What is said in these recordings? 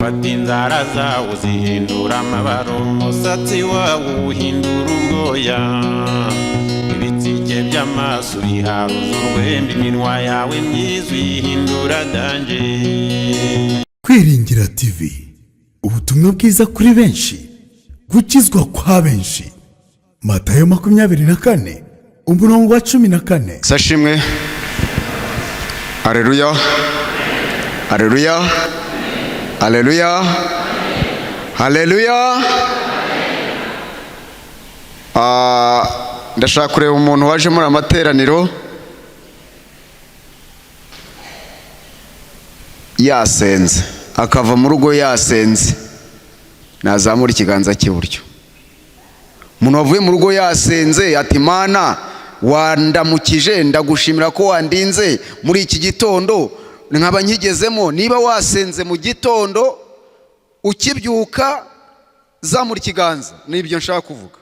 Fata inzara zawo zihindura amabaro, umusatsi wawo uhindura ubwoya, ibitsike by'amaso biharuza urwembe, iminwa yawe myiza uyihindura danje. Kwiringira TV, ubutumwa bwiza kuri benshi, gukizwa kwa benshi. Matayo 24 umurongo wa 14. Sashimwe. Haleluya. Haleluya. Haleluya. Haleluya. Ndashaka kureba umuntu waje muri amateraniro yasenze, akava mu rugo yasenze, nazamura ikiganza cy'iburyo. Umuntu wavuye mu rugo yasenze ati Mana wandamukije, ndagushimira ko wandinze muri iki gitondo nkaba nkigezemo. Niba wasenze mu gitondo ukibyuka zamura ikiganza, nibyo nshaka kuvuga.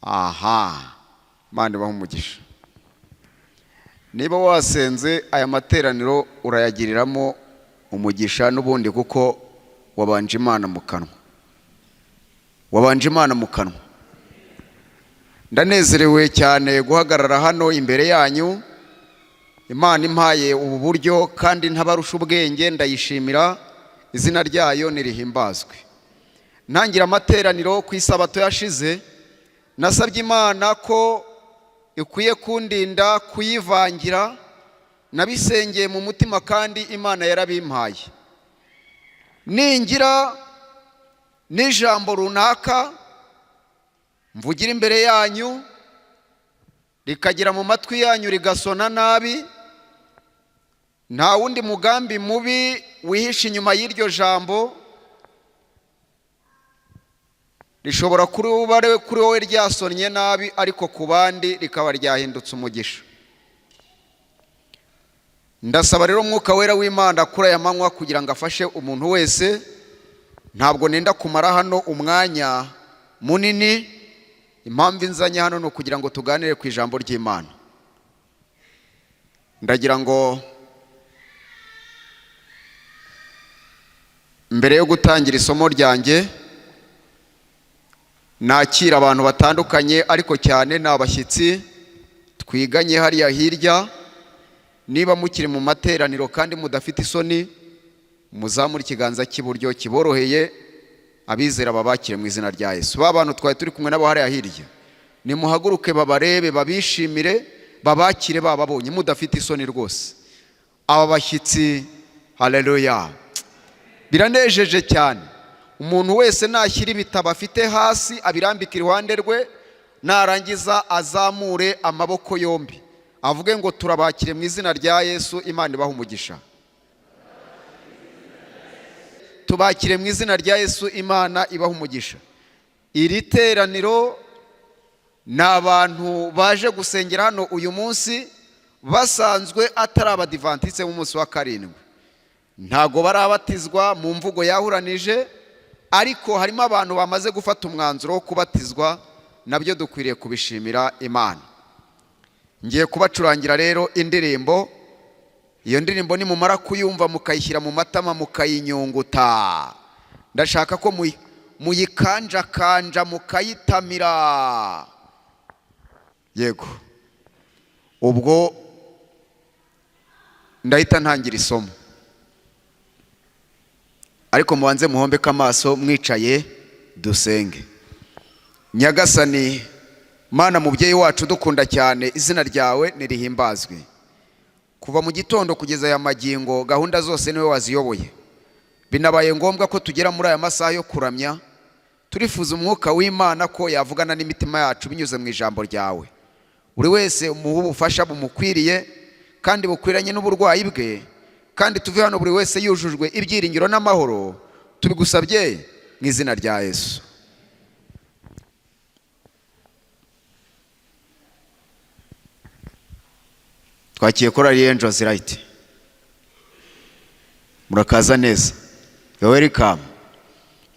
Aha, Mana ibahe umugisha. Niba wasenze aya materaniro urayagiriramo umugisha n'ubundi, kuko wabanje Imana mu kanwa, wabanje Imana mu kanwa. Ndanezerewe cyane guhagarara hano imbere yanyu. Imana impaye ubu buryo kandi ntabarusha ubwenge, ndayishimira, izina ryayo nirihimbazwe. Ntangira amateraniro ku isabato yashize, nasabye Imana ko ikwiye kundinda kuyivangira, nabisengeye mu mutima kandi Imana yarabimpaye. Ningira n'ijambo runaka mvugira imbere yanyu rikagira mu matwi yanyu rigasona nabi, nta wundi mugambi mubi wihishe inyuma y'iryo jambo. Rishobora kuri wowe ryasonnye nabi, ariko ku bandi rikaba ryahindutse umugisha. Ndasaba rero Mwuka Wera w'Imana kuri aya manywa kugira ngo afashe umuntu wese. Ntabwo nenda kumara hano umwanya munini. Impamvu nzanye hano ni ukugira ngo tuganire ku ijambo ry'Imana. Ndagira ngo mbere yo gutangira isomo ryanjye nakira abantu batandukanye, ariko cyane ni abashyitsi twiganye hariya hirya. Niba mukiri mu materaniro kandi mudafite isoni, muzamura ikiganza cy'iburyo kiboroheye, abizera babakire mu izina rya Yesu. Ba bantu twari turi kumwe nabo hariya hirya, nimuhaguruke babarebe, babishimire, babakire bababonye mudafite isoni rwose. Aba bashyitsi, haleluya, biranejeje cyane. Umuntu wese nashyira ibitabo afite hasi abirambika iruhande rwe, narangiza azamure amaboko yombi avuge ngo turabakire mu izina rya Yesu. Imana ibahe umugisha. Tubakire mu izina rya Yesu, Imana ibahe umugisha. Iri teraniro ni abantu baje gusengera hano uyu munsi, basanzwe atari abadivantiste mu munsi wa karindwi. Ntago barabatizwa mu mvugo yahuranije, ariko harimo abantu bamaze gufata umwanzuro wo kubatizwa. Nabyo dukwiriye kubishimira Imana. Ngiye kubacurangira rero indirimbo. Iyo ndirimbo ni mumara kuyumva mukayishyira mu matama mukayinyunguta. Ndashaka ko muyikanja mukayitamira. Yego, ubwo ndahita ntangira isomo, ariko mubanze muhombeke amaso mwicaye dusenge. Nyagasani Mana mubyeyi wacu dukunda cyane, izina ryawe nirihimbazwe. Kuva mu gitondo kugeza aya magingo gahunda zose niwe waziyoboye. Binabaye ngombwa ko tugera muri aya masaha yo kuramya, turifuza Umwuka w'Imana ko yavugana n'imitima yacu binyuze mu ijambo ryawe. Buri wese umuhe ubufasha bumukwiriye kandi bukwiranye n'uburwayi bwe, kandi tuve hano buri wese yujujwe ibyiringiro n'amahoro. Tubigusabye mu izina rya Yesu. Twakiye korali Angels Light. Murakaza neza. Welcome.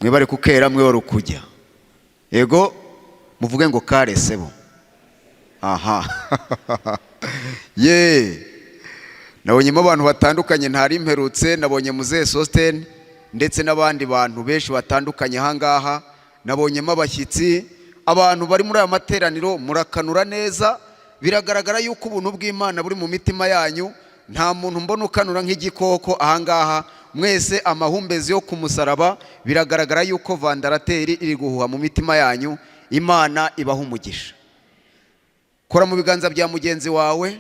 Mwibare kukera mwe warukujya. Yego, muvuge ngo kare sebo. Aha. Ye. Nabonyemo abantu batandukanye ntari mperutse. Nabonye Muzehe Sostene, ndetse n'abandi bantu benshi batandukanye ahangaha. Nabonyemo abashyitsi, abantu bari muri aya materaniro murakanura neza, biragaragara yuko ubuntu bw'Imana buri mu mitima yanyu. Nta muntu mbona ukanura nk'igikoko ahangaha, mwese amahumbezi yo ku musaraba, biragaragara yuko vandarateri iri guhuha mu mitima yanyu. Imana ibaha umugisha. Kora mu biganza bya mugenzi wawe,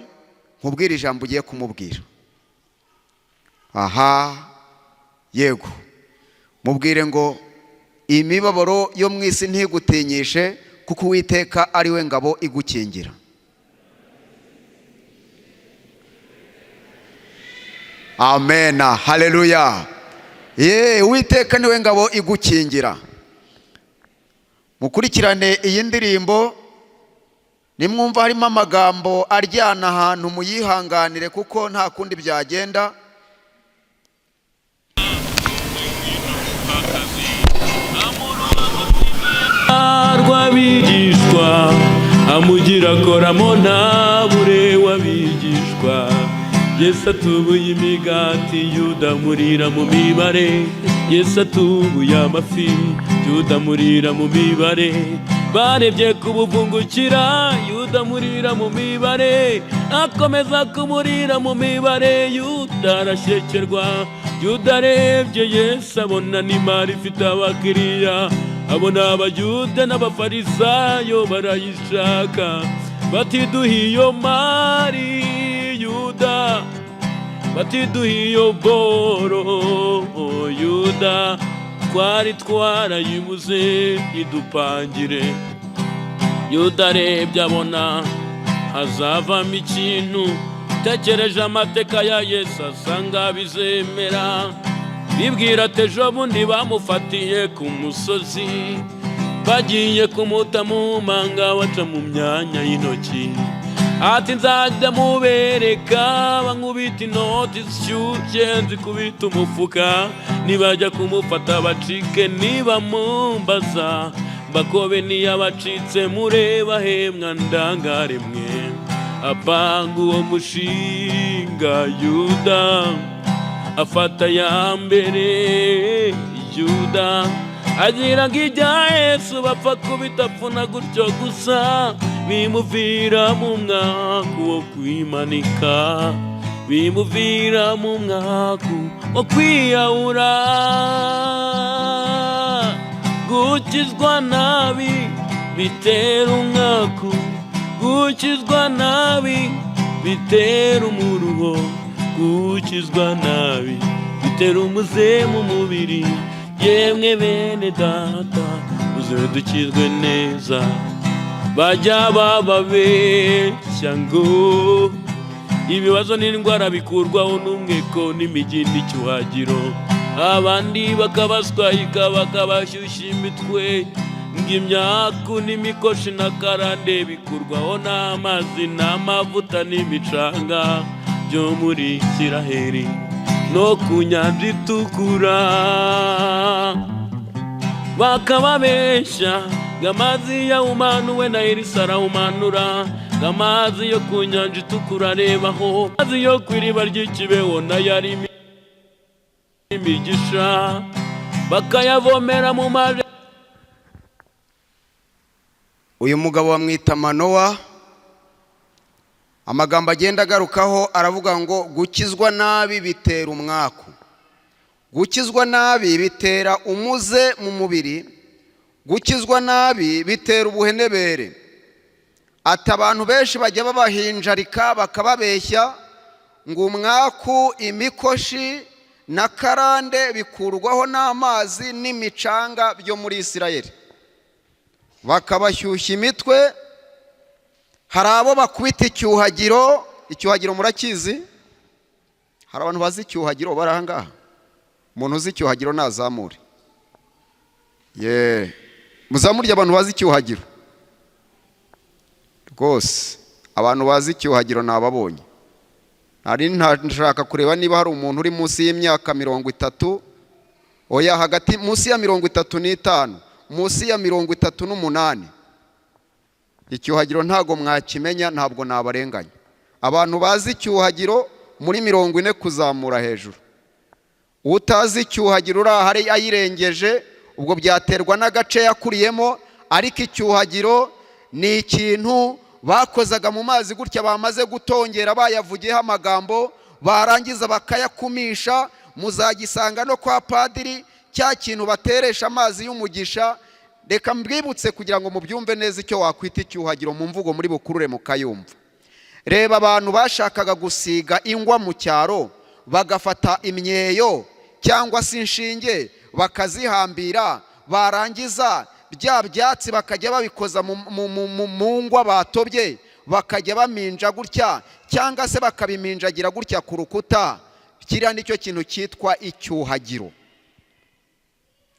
nkubwire ijambo ugiye kumubwira. Aha, yego, mubwire ngo imibabaro yo mu isi ntigutinyishe, kuko Uwiteka ari we ngabo igukingira. Amen, haleluya. Uwiteka ni we ngabo igukingira. Mukurikirane iyi ndirimbo, nimwumva harimo amagambo aryana ahantu muyihanganire, kuko nta kundi byagenda. Rw'abigishwa amugira akoramo ntabure w'abigishwa. Yesu atubuye imigati, Yuda amurira mu mibare. Yesu atubuye amafi, Yuda amurira mu mibare. Barebye kubuvungukira, Yuda amurira mu mibare. Akomeza kumurira mu mibare, Yuda arashekerwa. Yuda arebye Yesu abona n'imari ifite abakiriya, abona abayuda n'abafarisayo barayishaka, bati duhe iyo mari Yuda, bati duhe iyo boro Yuda, twari twarayibuze idupangire. Yuda arebye abona hazavamo ikintu, tekereje amateka ya Yesu asanga bizemera. Bibwira ati ejo bundi bamufatiye ku musozi, bagiye kumuta mu manga baca mu myanya y'intoki. Ati nzajya mubereka bankubita inoti zishyushye, nzikubita umufuka, nibajya kumufata bacike, nibamumbaza bakobe niyabacitse, mureba hemwa ndangare mwe. Apanga uwo mushinga Yuda, afata ya mbere Yuda, agira ngo ibya Yesu bapfa kubitapfuna gutyo gusa, bimuvira mu mwaku wo kwimanika, bimuvira mu mwaku wo kwiyahura. Gukizwa nabi bitera umwaku, gukizwa nabi bitera umuruho, gukizwa nabi bitera umuze mu mubiri. Yemwe bene data muze dukizwe neza. Bajya bababeshya ngo ibibazo n'indwara bikurwaho n'umweko n'imigi n'icyuhagiro, abandi bakabaswayika bakabashyushya imitwe, ng'imyaku n'imikoshi n'akarande bikurwaho n'amazi n'amavuta n'imicanga byo muri Isiraheli no ku nyanja itukura. Bakababeshya ng'amazi yawumanuwe na Elisa arawumanura, ng'amazi yo ku nyanja itukura arebaho, amazi yo ku iriba ry'ikibeho nayo ari imigisha, bakayavomera mu maje. Uyu mugabo bamwita Manowa. Amagambo agenda agarukaho aravuga ngo gukizwa nabi bitera umwaku, gukizwa nabi bitera umuze mu mubiri, gukizwa nabi bitera ubuhenebere. Ati abantu benshi bajya babahinjarika bakababeshya ngo umwaku, imikoshi na karande bikurwaho n'amazi n'imicanga byo muri Isirayeli, bakabashyushya imitwe. Hari abo bakubita icyuhagiro. Icyuhagiro murakizi? Hari abantu bazi icyuhagiro bari aha ngaha? Umuntu uzi icyuhagiro nazamure. Muzamurye abantu bazi icyuhagiro. Rwose abantu bazi icyuhagiro nababonye. Nshaka kureba niba hari umuntu uri munsi y'imyaka 30, oya hagati munsi ya 35, munsi ya 38. Icyuhagiro ntago mwakimenya, ntabwo nabarenganya. Abantu bazi icyuhagiro muri 40 kuzamura hejuru. utazi icyuhagiro urahari ayirengeje ubwo byaterwa n'agace yakuriyemo, ariko icyuhagiro ni ikintu bakozaga mu mazi gutya, bamaze gutongera bayavugiyeho amagambo, barangiza bakayakumisha. Muzagisanga no kwa padiri, cya kintu bateresha amazi y'umugisha. Reka mbwibutse kugira ngo mubyumve neza icyo wakwita icyuhagiro mu mvugo muri bukurure mukayumva. Reba abantu bashakaga gusiga ingwa mu cyaro, bagafata imyeyo cyangwa se inshinge bakazihambira, barangiza bya byatsi bakajya babikoza mu ngwa batobye, bakajya baminja gutya cyangwa se bakabiminjagira gutya ku rukuta. Kiriya nicyo kintu cyitwa icyuhagiro.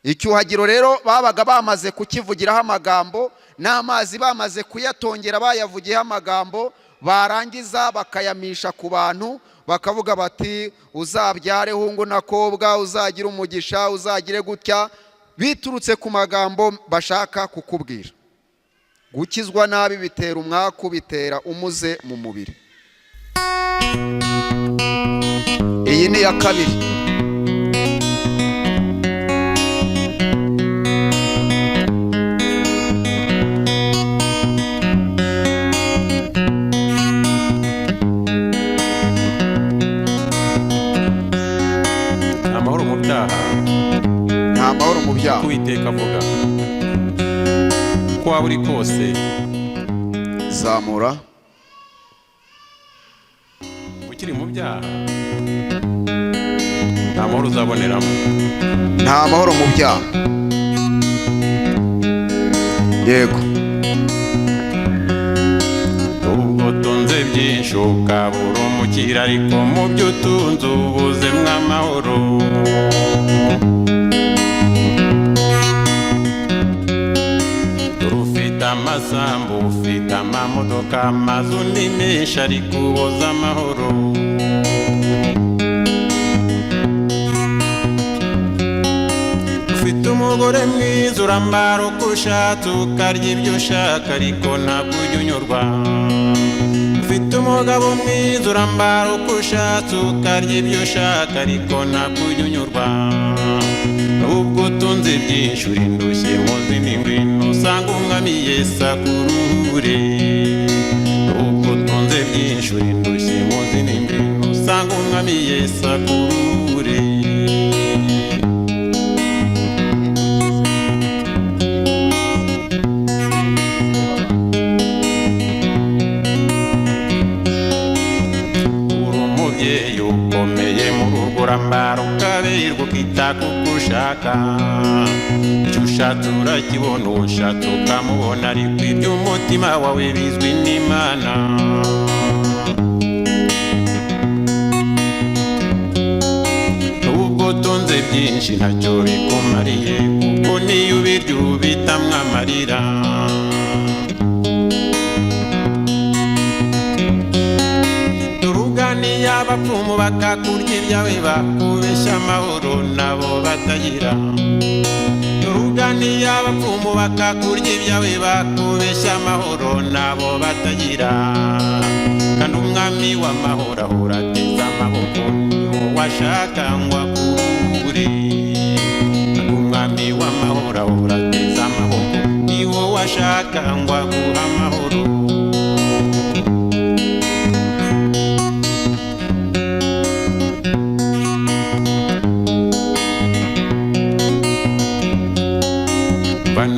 Icyuhagiro rero babaga bamaze kukivugiraho amagambo, n'amazi bamaze kuyatongera bayavugiyeho amagambo, barangiza bakayamisha ku bantu, bakavuga bati uzabyare hungu na kobwa, uzagira umugisha, uzagire gutya, biturutse ku magambo bashaka kukubwira. Gukizwa nabi bitera umwaku, bitera umuze mu mubiri. Iyi ni ya kabiri. Amahoro mu byaha, Nta mahoro mu byaha. Uwiteka avuga ko waba uri kose, Zamura. ukiri mu byaha nta mahoro uzaboneramo. Nta mahoro mu byaha. Yego. Ubwo utunze byinshi ukabura umukira, ariko mu byo utunze ubuzemwo amahoro. Ufite amasambu, ufite amamodoka, amazu ni menshi, ariko ubuze amahoro. Ufite umugore mwiza urambara uko ushatse, ukarya ibyo ushaka, ariko ntabwo ujya unyurwa. Ufite umugabo mwiza urambara uko ushatse, ukarya ibyo ushaka, ariko ntabwo ujya unyurwa. Ubwo utunze byinshi uri ndushye muzi n'ingwino, usanga umwami Yesu akuruhure. Ubwo utunze byinshi uri ndushye muzi n'ingwino, usanga umwami Yesu akuruhure. Ukomeye mu rugo urambara ukaberwa, ukita kuko ushaka. Icyo ushatse urakibona, uwo ushatse ukamubona, ariko iby'umutima wawe bizwi n'Imana. Ubwo utunze byinshi ntacyo bikumariye, kuko niyo ubirya ubitamwo amarira. Abapfumu bakakurya ibyawe, bakubeshya amahoro nabo batagira. Uruganiye abapfumu bakakurya ibyawe, bakubeshya amahoro nabo batagira. Kandi umwami w'amahoro ahora ateze amaboko, niwo washaka ngo akuruhure. Kandi umwami w'amahoro ahora ateze amaboko, niwo washaka ngo aguhe amahoro.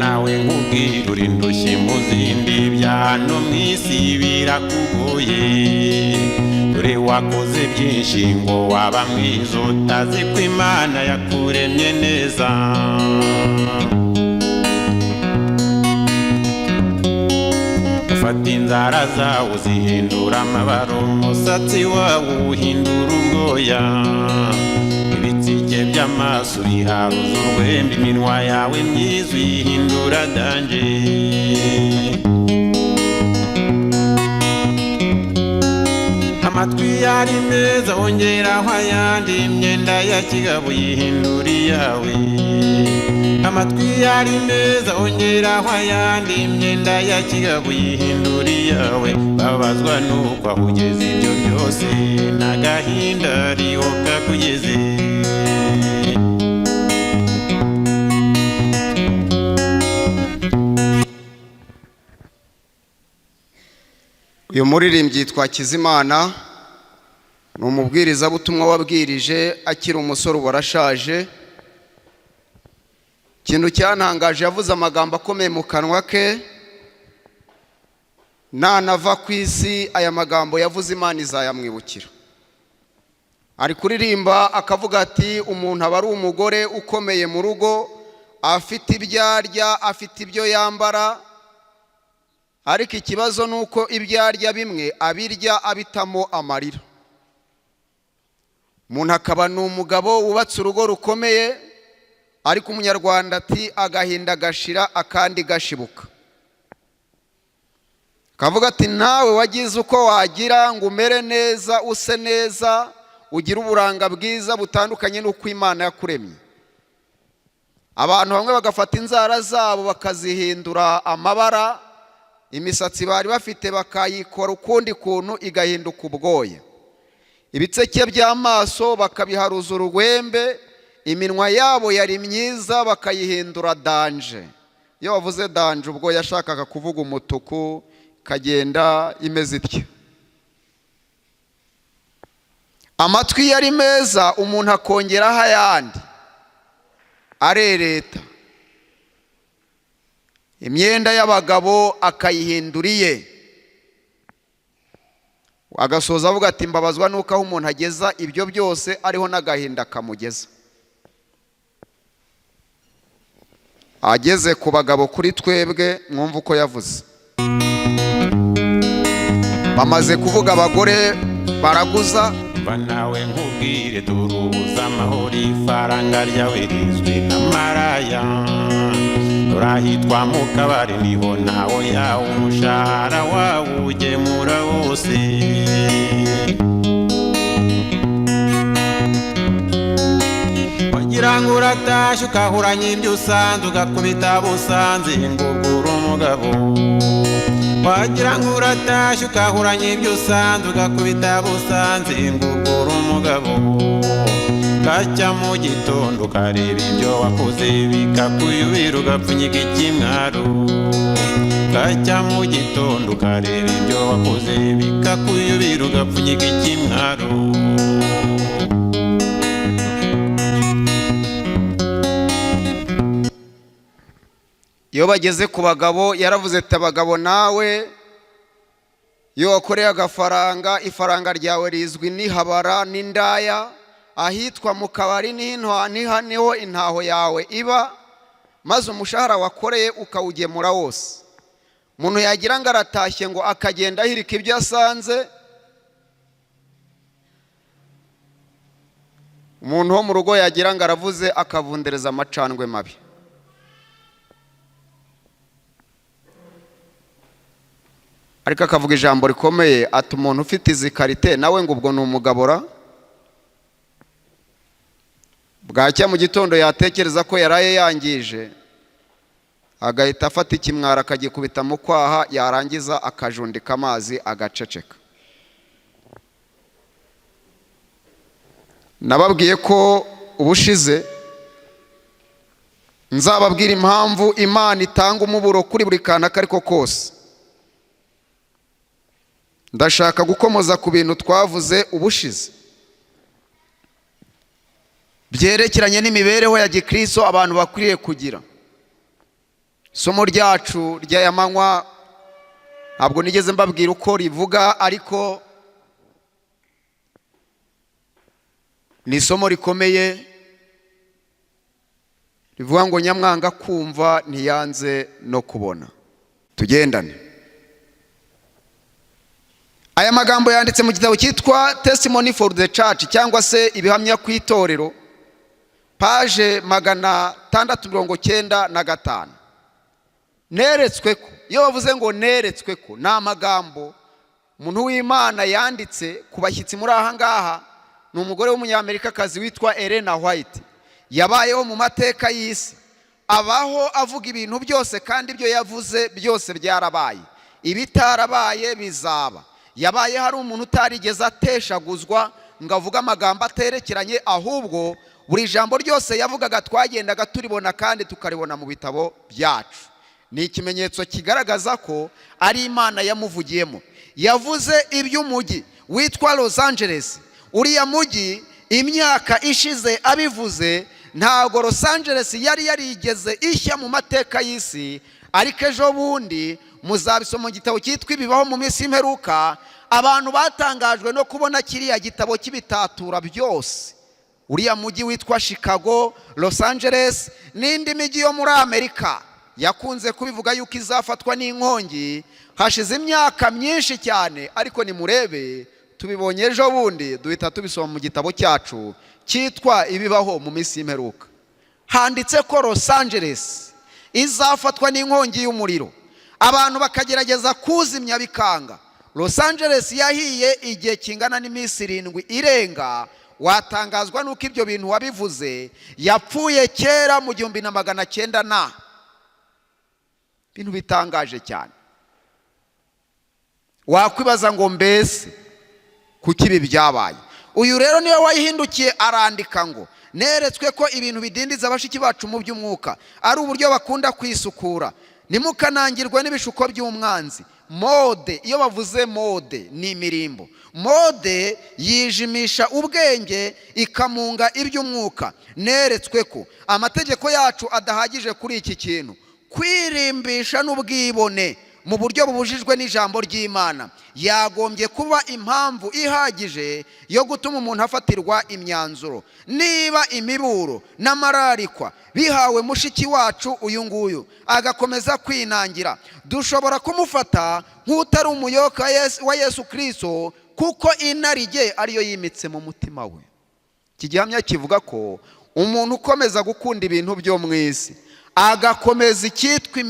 Nawe nkubwira uri ndushye mu zindi, bya hano mu isi birakugoye. Dore wakoze byinshi ngo waba mwiza, utazi ko Imana yakuremye neza. Ufata inzara zawe uzihindura amabaro, umusatsi wawe uwuhindura ubwoya. Ibitsike by'amaso ubiharuza urwembe, iminwa yawe myiza uyihindura danje. Amatwi yari meza wongeraho ayandi, imyenda ya kigabo uyihindura iyawe. amatwi yari meza ongeraho ayandi, imyenda ya kigabo yihindura iyawe, babazwa nuko aho ugeze ibyo byose n'agahinda ariho kakugeze. uyu muririmbyi yitwa Kizimana, ni umubwirizabutumwa wabwirije akiri umusore ubu arashaje. ikintu cyantangaje, yavuze amagambo akomeye mu kanwa ke, nanava ku isi aya magambo yavuze Imana izayamwibukira. ari kuririmba akavuga ati umuntu aba ari umugore ukomeye mu rugo, afite ibyo arya, afite ibyo yambara, ariko ikibazo ni uko ibyo arya bimwe abirya abitamo amarira. umuntu akaba ni umugabo wubatse urugo rukomeye, ariko umunyarwanda ati agahinda gashira akandi gashibuka. kavuga ati nawe wagize uko wagira ngo umere neza, use neza, ugire uburanga bwiza butandukanye n'uko Imana yakuremye. abantu bamwe bagafata inzara zabo bakazihindura amabara, imisatsi bari bafite bakayikora ukundi kuntu igahinduka ubwoya, ibitseke by'amaso bakabiharuza urwembe, iminwa yabo yari myiza bakayihindura danje. iyo bavuze danje ubwo yashakaga kuvuga umutuku, kagenda imeze ityo. amatwi yari meza umuntu akongeraho ayandi arereta, imyenda y'abagabo akayihindura iye, agasoza avuga ati mbabazwa nuko aho umuntu ageza ibyo byose ariho n'agahinda kamugeza. ageze ku bagabo kuri twebwe, mwumva uko yavuze. bamaze kuvuga abagore baraguza, mva nawe nkubwire durubuza amahoro, ifaranga ryawe rizwi n'amaraya, urahitwa mu kabari niho nawe yawe umushahara wawe ugemura wose. wagira ngo uratashye ukahuranya ibyo usanze, ugakubita busanze ngo ugure umugabo. wagira ngo uratashye ukahuranya ibyo usanze, ugakubita busanze ngo ugure umugabo. gacya mu gitondo ukareba ibyo wakoze bikakuyubira ugapfunyika ikimwaro. gacya mu gitondo ukareba ibyo wakoze bikakuyubira ugapfunyika ikimwaro. iyo bageze ku bagabo yaravuze ati abagabo nawe iyo wakoreye agafaranga, ifaranga ryawe rizwi n'ihabara n'indaya, ahitwa mu kabari niho intaho yawe iba, maze umushahara wakoreye ukawugemura wose. umuntu yagira ngo aratashye ngo akagenda ahirika ibyo asanze, umuntu wo mu rugo yagira ngo aravuze akavundereza amacandwe mabi. ariko akavuga ijambo rikomeye ati umuntu ufite izi karite nawe ngo ubwo ni umugabora. bwacya mu gitondo yatekereza ko yaraye yangije, agahita afata ikimwara akagikubita mu kwaha, yarangiza akajundika amazi agaceceka. nababwiye ko ubushize nzababwira impamvu Imana itanga umuburo kuri buri kantu ako ariko kose. ndashaka gukomoza ku bintu twavuze ubushize byerekeranye n'imibereho ya gikristo abantu bakwiriye kugira. isomo ryacu ry'aya manywa ntabwo nigeze mbabwira uko rivuga, ariko ni isomo rikomeye rivuga ngo nyamwanga kumva ntiyanze no kubona. tugendane. aya magambo yanditse mu gitabo cyitwa Testimony for the Church cyangwa se ibihamya ku itorero, paje 695. neretswe ko, iyo bavuze ngo neretswe ko, ni amagambo umuntu w'Imana yanditse ku bashyitsi muri aha ngaha. ni umugore w'umunyamerikakazi witwa Ellen White, yabayeho mu mateka y'isi, abaho avuga ibintu byose kandi ibyo yavuze byose byarabaye, ibitarabaye bizaba. Yabaye hari umuntu utarigeze ateshaguzwa ngo avuge amagambo aterekeranye, ahubwo buri jambo ryose yavugaga twagendaga turibona kandi tukaribona mu bitabo byacu. Ni ikimenyetso kigaragaza ko ari Imana yamuvugiyemo. Yavuze iby'umujyi witwa Los Angeles. Uriya mujyi imyaka ishize abivuze, ntabwo Los Angeles yari yarigeze ishya mu mateka y'isi, ariko ejo bundi muzabisoma mu gitabo cyitwa Ibibaho mu minsi y'imperuka, abantu batangajwe no kubona kiriya gitabo cy'ibitatura byose. Uriya mujyi witwa Chicago, Los Angeles n'indi mijyi yo muri Amerika yakunze kubivuga yuko izafatwa n'inkongi hashize imyaka myinshi cyane, ariko nimurebe tubibonye ejo bundi duhita tubisoma mu gitabo cyacu cyitwa Ibibaho mu minsi y'imperuka. Handitse ko Los Angeles izafatwa n'inkongi y'umuriro, abantu bakagerageza kuzimya bikanga. Los Angeles yahiye igihe kingana n'iminsi 7 irenga. Watangazwa nuko ibyo bintu wabivuze yapfuye kera mu 1900 na bintu bitangaje cyane. Wakwibaza ngo mbese kuki ibi byabaye? Uyu rero niwe wayihindukiye arandika ngo neretswe ko ibintu bidindiza abashiki bacu mu by'umwuka ari uburyo bakunda kwisukura, nimukanangirwe n'ibishuko by'umwanzi. Mode, iyo bavuze mode ni imirimbo. Mode yijimisha ubwenge ikamunga iby'umwuka. Neretswe ko amategeko yacu adahagije kuri iki kintu, kwirimbisha n'ubwibone mu buryo bubujijwe n'ijambo ry'Imana yagombye kuba impamvu ihagije yo gutuma umuntu afatirwa imyanzuro. Niba imiburo n'amararikwa bihawe mushiki wacu uyu nguyu agakomeza kwinangira, dushobora kumufata nk'utari umuyoboka wa Yesu Kristo, kuko inarijye ariyo yimitse mu mutima we. Iki gihamya kivuga ko umuntu ukomeza gukunda ibintu byo mu isi agakomeza icyitwa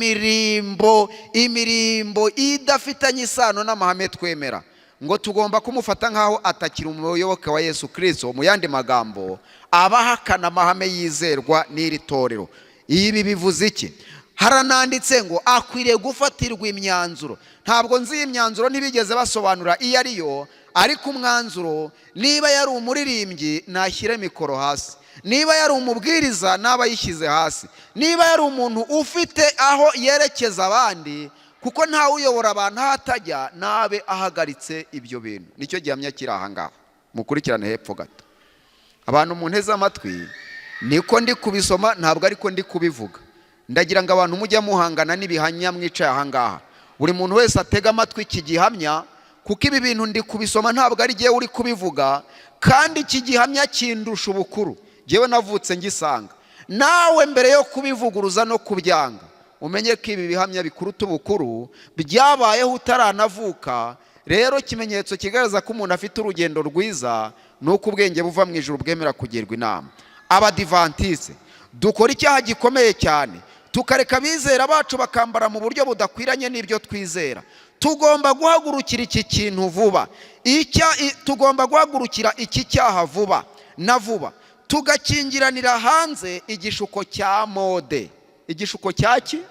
imirimbo idafitanye isano n'amahame twemera, ngo tugomba kumufata nk'aho atakiri umuyoboke wa Yesu Kristo. Mu yandi magambo, abahakana amahame yizerwa n'iri torero. Ibi bivuze iki? Harananditse ngo akwiriye gufatirwa imyanzuro. Ntabwo nzi imyanzuro ntibigeze basobanura iyo ariyo, ariko umwanzuro niba yari umuririmbyi nashyire mikoro hasi, niba yari umubwiriza naba yishyize hasi, niba yari umuntu ufite aho yerekeza abandi, kuko ntawe uyobora abantu hatajya, nabe ahagaritse ibyo bintu. Nicyo gihamya kiri aha ngaha, mukurikirane hepfo gato. Abantu mu nteze amatwi, niko ndi kubisoma, ntabwo ariko ndi kubivuga. Ndagira ngo abantu mujya muhangana n'ibihamya mwicaye aha ngaha. Buri muntu wese atega amatwi iki gihamya, kuko ibi bintu ndi kubisoma ntabwo ari jyewe uri kubivuga, kandi iki gihamya kindusha ubukuru. Jewe navutse ngisanga. Nawe mbere yo kubivuguruza no kubyanga, umenye ko ibi bihamya bikuruta ubukuru byabayeho utaranavuka. Rero ikimenyetso kigaragaza ko umuntu afite urugendo rwiza nuko ubwenge buva mu ijuru bwemera kugirwa inama. Abadivantiste dukora icyaha gikomeye cyane, tukareka bizera bacu bakambara mu buryo budakwiranye n'ibyo twizera. Tugomba guhagurukira iki kintu vuba. Tugomba guhagurukira iki cyaha vuba na vuba, tugakingiranira hanze igishuko cya mode. Igishuko cyaki?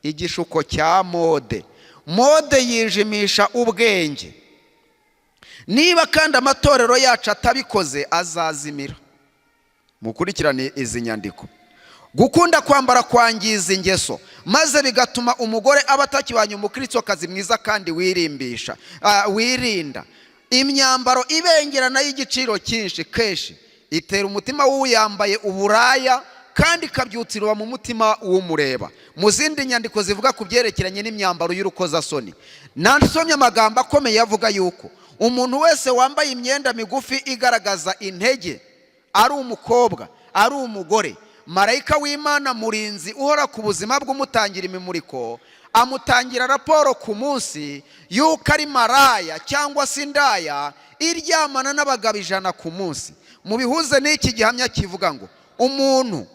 Igishuko cya mode. Mode yijimisha ubwenge. Niba kandi amatorero yacu atabikoze azazimira. Mukurikirane izi nyandiko. Gukunda kwambara kwangiza ingeso, maze bigatuma umugore aba atakibanye umukristokazi mwiza kandi wirinda. Imyambaro ibengerana y'igiciro cyinshi kenshi itera umutima w'uyambaye uburaya kandi ikabyutsirwa mu mutima w'umureba. Mu zindi nyandiko zivuga ku byerekeranye n'imyambaro y'urukozasoni, nasomye amagambo akomeye avuga yuko umuntu wese wambaye imyenda migufi igaragaza intege, ari umukobwa ari umugore, marayika w'Imana murinzi uhora ku buzima bw'umutangira imimuriko amutangira raporo ku munsi yuko ari maraya cyangwa se indaya iryamana n'abagabo 100 ku munsi. Mubihuze n'iki gihamya kivuga ngo umuntu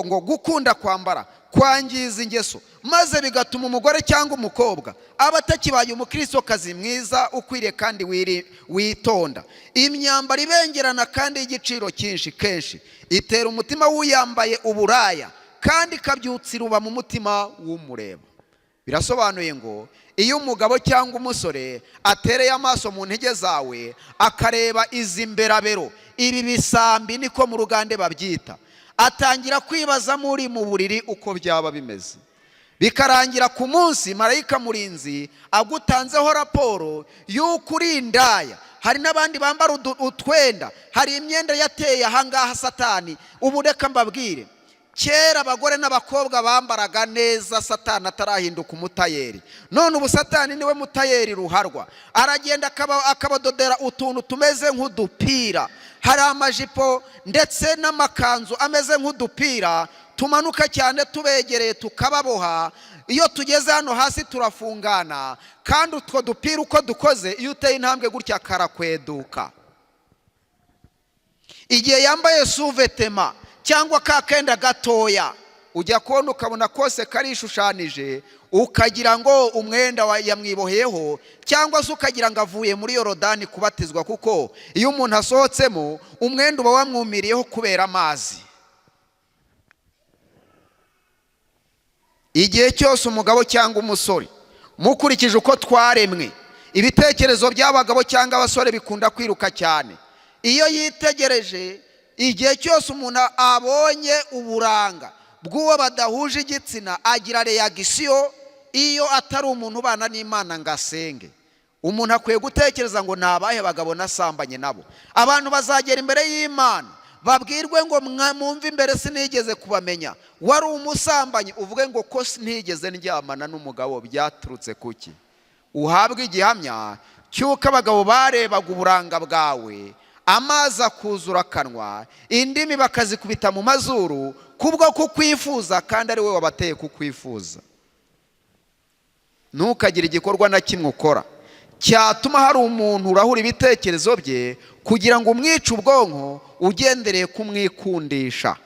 ngo gukunda kwambara kwangiza ingeso, maze bigatuma umugore cyangwa umukobwa aba atakibaye umukristokazi mwiza ukwiriye kandi witonda. Imyambaro ibengerana kandi y'igiciro cyinshi kenshi itera umutima w'uyambaye uburaya kandi ikabyutsa iruba mu mutima w'umureba. Birasobanuye ngo iyo umugabo cyangwa umusore atereye amaso mu ntege zawe akareba izi mberabero, ibi bisambi niko mu rugande babyita, atangira kwibaza muri mu buriri uko byaba bimeze, bikarangira ku munsi marayika murinzi agutanzeho raporo y'uko uri indaya. Hari n'abandi bambara utwenda, hari imyenda yateye ahangaha Satani. Ubu reka mbabwire, kera abagore n'abakobwa bambaraga neza Satani atarahinduka umutayeri. None ubu Satani niwe mutayeri ruharwa, aragenda akabadodera utuntu tumeze nk'udupira. Hari amajipo ndetse n'amakanzu ameze nk'udupira tumanuka cyane tubegereye tukababoha. Iyo tugeze hano hasi turafungana, kandi utwo dupira uko dukoze iyo uteye intambwe gutya karakweduka. Igihe yambaye suvetema cyangwa kakenda gatoya, ujya kubona ukabona kose karishushanije, ukagira ngo umwenda yamwiboheyeho, cyangwa se ukagira ngo avuye muri Yorodani kubatizwa, kuko iyo umuntu asohotsemo umwenda uba wamwumiriyeho kubera amazi. Igihe cyose umugabo cyangwa umusore, mukurikije uko twaremwe, ibitekerezo by'abagabo cyangwa abasore bikunda kwiruka cyane. Iyo yitegereje, igihe cyose umuntu abonye uburanga bw'uwo badahuje igitsina, agira reagisiyo. Iyo atari umuntu ubana n'Imana ngo asenge, umuntu akwiye gutekereza ngo nabahe bagabo nasambanye nabo. Abantu bazagera imbere y'Imana babwirwe ngo mwumve imbere sinigeze kubamenya, wari umusambanyi, uvuge ngo ko sinigeze ndyamana n'umugabo, byaturutse kuki? Uhabwe igihamya cy'uko abagabo barebaga uburanga bwawe, amazi akuzura akanwa, indimi bakazikubita mu mazuru kubwo kukwifuza, kandi ari we wabateye kukwifuza. Ntukagire igikorwa na kimwe ukora cyatuma hari umuntu urahura ibitekerezo bye kugira ngo umwice ubwonko ugendereye kumwikundisha.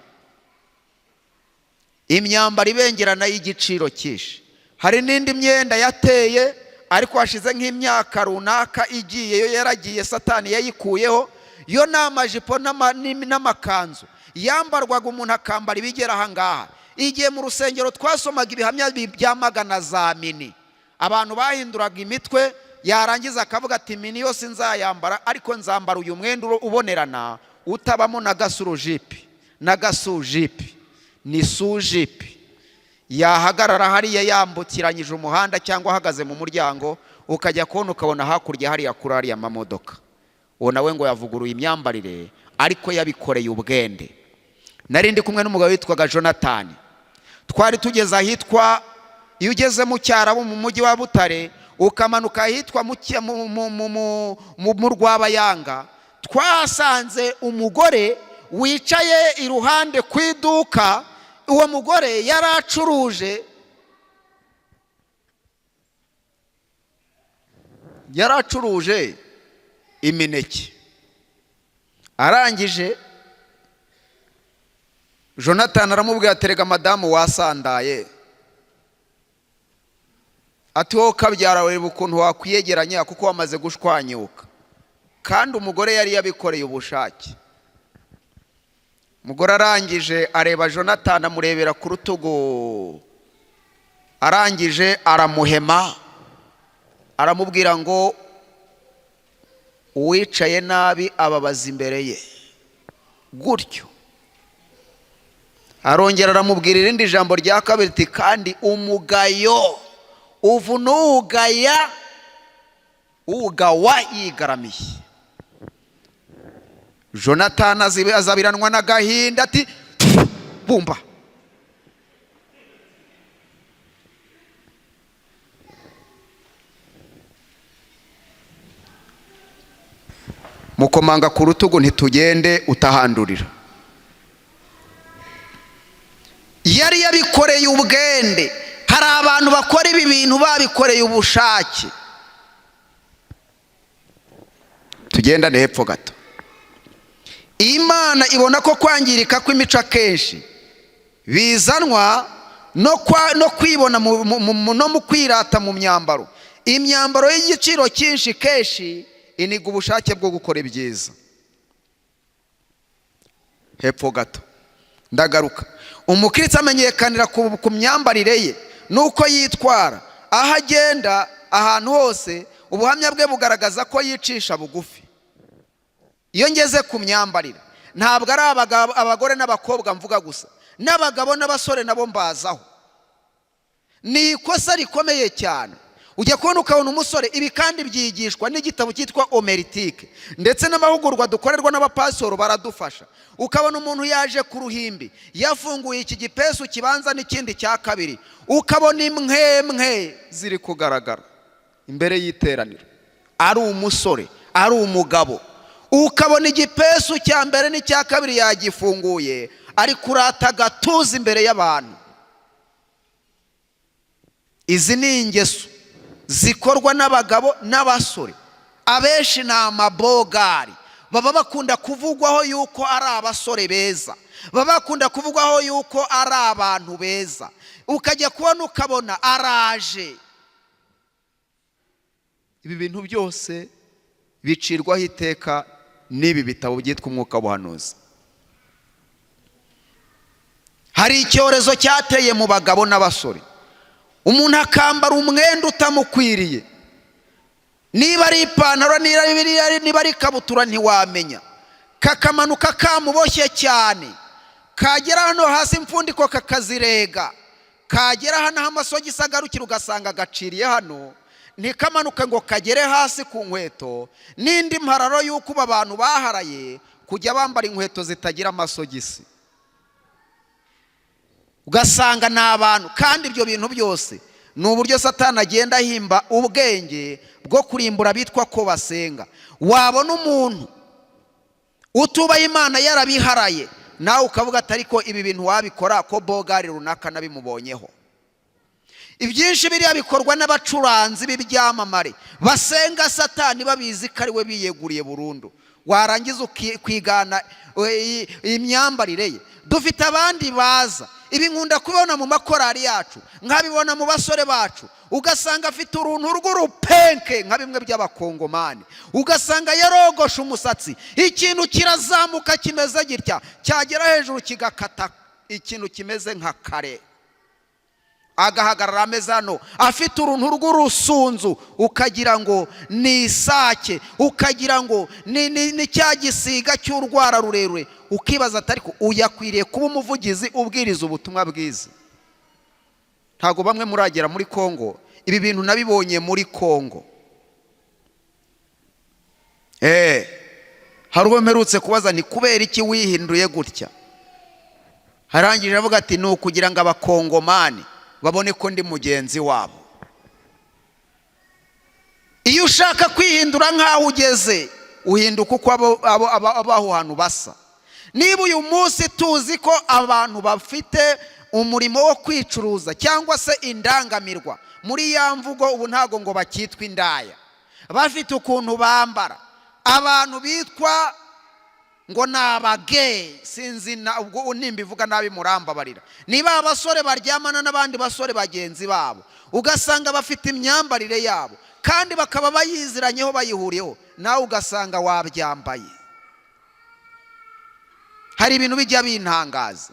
Imyambaro ibengerana y'igiciro cyinshi. Hari n'indi myenda yateye ariko hashize nk'imyaka runaka igiye, yo yaragiye Satani yayikuyeho. Yo ni amajipo n'amakanzu yambarwaga umuntu akambara ibigera ahangaha. Igihe mu rusengero twasomaga ibihamya byamagana za mini, abantu bahinduraga imitwe, yarangiza akavuga ati mini yose nzayambara, ariko nzambara uyu mwenda ubonerana utabamo na gasurujipi na gasujipi, ni sujipi. Yahagarara hariya yambukiranyije umuhanda cyangwa ahagaze mu muryango, ukajya kubona ukabona hakurya hariya kuri hariya amamodoka. Uwo nawe ngo yavuguruye imyambarire, ariko yabikoreye ubwende. Nari ndi kumwe n'umugabo witwaga Jonathan, twari tugeze ahitwa, iyo ugeze mu Cyarabu mu mujyi wa Butare ukamanuka ahitwa mu Rwabayanga, twasanze umugore wicaye iruhande ku iduka. Uwo mugore yaracuruje imineke. Arangije Jonathan aramubwira ati rega madamu wasandaye, ati wowe kabyara we ukuntu wakwiyegeranya kuko wamaze gushwanyuka. Kandi umugore yari yabikoreye ubushake. Umugore arangije areba Jonathan, amurebera ku rutugu, arangije aramuhema, aramubwira ngo uwicaye nabi ababaza imbere ye. Gutyo arongera aramubwira irindi jambo rya kabiri ati kandi umugayo uvuna uwugaya ugawa yigaramiye. Jonathan azabiranwa n'agahinda ati bumba. Mukomanga ku rutugu ntitugende utahandurira. Yari yabikoreye ubwende. Hari abantu bakora ibi bintu babikoreye ubushake. Tugendane hepfo gato. Imana ibona ko kwangirika kw'imico kenshi bizanwa no kwibona no mu kwirata mu myambaro. Imyambaro y'igiciro cyinshi kenshi iniga ubushake bwo gukora ibyiza. Hepfo gato ndagaruka, umukristo amenyekanira ku myambarire ye nuko yitwara, aho agenda ahantu hose ubuhamya bwe bugaragaza ko yicisha bugufi. Iyo ngeze ku myambarire, ntabwo ari abagore n'abakobwa mvuga gusa, n'abagabo n'abasore nabo mbazaho. Ni ikosa rikomeye cyane. Ujya kubona ukabona umusore, ibi kandi byigishwa n'igitabo cyitwa Homeritike, ndetse n'amahugurwa dukorerwa n'abapasoro baradufasha. Ukabona umuntu yaje ku ruhimbi, yafunguye iki gipesu kibanza n'ikindi cya kabiri, ukabona imwe ziri kugaragara imbere y'iteraniro, ari umusore ari umugabo. Ukabona igipesu cya mbere n'icya kabiri yagifunguye, ari kurata gatuza imbere y'abantu. Izi ni ingeso zikorwa n'abagabo n'abasore. Abenshi ni amabogari, baba bakunda kuvugwaho yuko ari abasore beza, baba bakunda kuvugwaho yuko ari abantu beza. Ukajya kubona ukabona araje. Ibi bintu byose bicirwaho iteka n'ibi bitabo byitwa umwuka w'ubuhanuzi. Hari icyorezo cyateye mu bagabo n'abasore. Umuntu akambara umwenda utamukwiriye, niba ari ipantaro niba ari ikabutura ntiwamenya, kakamanuka kamuboshye cyane, kagera hano hasi impfundiko kakazirega, kagera hano amasogisi agarukira ugasanga agaciriye hano, ntikamanuke ngo kagere hasi ku nkweto. N'indi mpararo y'uko abantu baharaye kujya bambara inkweto zitagira amasogisi, ugasanga ni abantu. Kandi ibyo bintu byose ni uburyo Satani agenda ahimba ubwenge bwo kurimbura bitwa ko basenga. Wabona umuntu utubaha Imana yarabiharaye, nawe ukavuga ati ariko ibi bintu wabikora ko bogari runaka nabimubonyeho. Ibyinshi biriya bikorwa n'abacuranzi b'ibyamamare basenga Satani babizi ko ari we biyeguriye burundu. Warangiza kwigana imyambarire ye. Dufite abandi baza, ibi nkunda kubona mu makorari yacu, nkabibona mu basore bacu, ugasanga afite uruntu rw'urupenke nka bimwe by'abakongomani, ugasanga yarogosha umusatsi, ikintu kirazamuka kimeze gitya, cyagera hejuru kigakata ikintu kimeze nka kare, agahagarara ameze hano afite uruntu rw'urusunzu, ukagira ngo ni isake, ukagira ngo ni cya gisiga cy'urwara rurerure. Ukibaza ati ariko uyakwiriye kuba umuvugizi ubwiriza ubutumwa bwiza? Ntago bamwe muragera muri Kongo. Ibi bintu nabibonye muri Kongo. Hari uwo mperutse kubaza ni kubera iki wihinduye gutya? Harangije avuga ati ni ukugira ngo abakongomani babone ko ndi mugenzi wabo. Iyo ushaka kwihindura nk'aho ugeze, uhinduka uko abaho hantu basa. Niba uyu munsi tuzi ko abantu bafite umurimo wo kwicuruza cyangwa se indangamirwa, muri ya mvugo ubu ntago ngo bakitwa indaya, bafite ukuntu bambara, abantu bitwa ngo nabage, sinzi ubwo nimbivuga nabi murambabarira. Niba abasore baryamana n'abandi basore bagenzi babo, ugasanga bafite imyambarire yabo kandi bakaba bayiziranyeho bayihuriyeho, nawe ugasanga wabyambaye. Hari ibintu bijya bintangaza.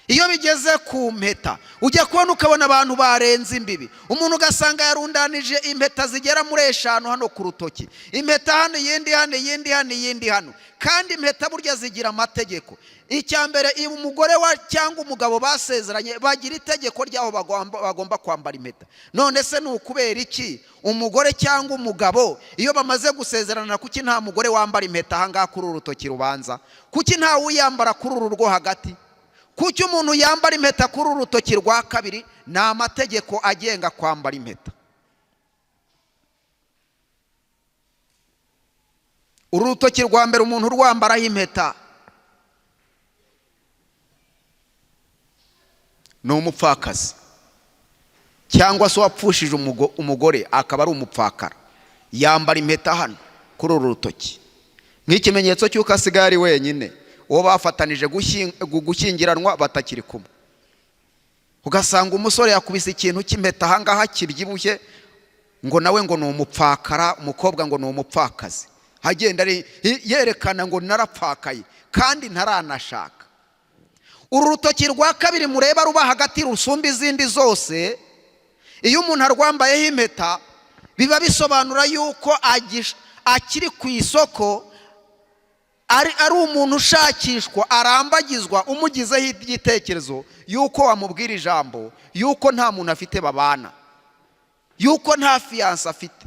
Iyo bigeze ku mpeta, ujya kubona ukabona abantu barenze imbibi. Umuntu ugasanga yarundanije impeta zigera muri 5 hano ku rutoki, impeta hano yindi hano yindi hano yindi hano. Kandi impeta burya zigira amategeko. Icyambere iyo umugore wa cyangwa umugabo basezeranye bagira itegeko ryaho bagomba kwambara impeta. None se ni ukubera iki umugore cyangwa umugabo iyo bamaze gusezerana, kuki nta mugore wambara impeta hanga kuri urutoki rubanza? Kuki nta uyambara kuri uru rwo hagati? Kuki umuntu yambara impeta kuri urutoki rwa kabiri? Ni amategeko agenga kwambara impeta. Urutoki rwa mbere umuntu rwambaraho impeta ni umupfakazi, cyangwa se wapfushije umugore akaba ari umupfakara, yambara impeta hano kuri uru rutoki nk'ikimenyetso cy'uko asigaye ari wenyine, uwo bafatanije gushyingiranwa batakiri kumwe. ugasanga umusore yakubise ikintu cy'impeta ahangaha kibyibushye ngo nawe ngo ni umupfakara, umukobwa ngo ni umupfakazi, hagenda yerekana ngo narapfakaye kandi ntaranashaka. Uru rutoki rwa kabiri mureba ruba hagati rusumba izindi zose, iyo umuntu arwambayeho impeta biba bisobanura yuko akiri ku isoko, ari umuntu ushakishwa, arambagizwa, umugizeho igitekerezo yuko wamubwira ijambo, yuko nta muntu afite babana, yuko nta fiyanse afite.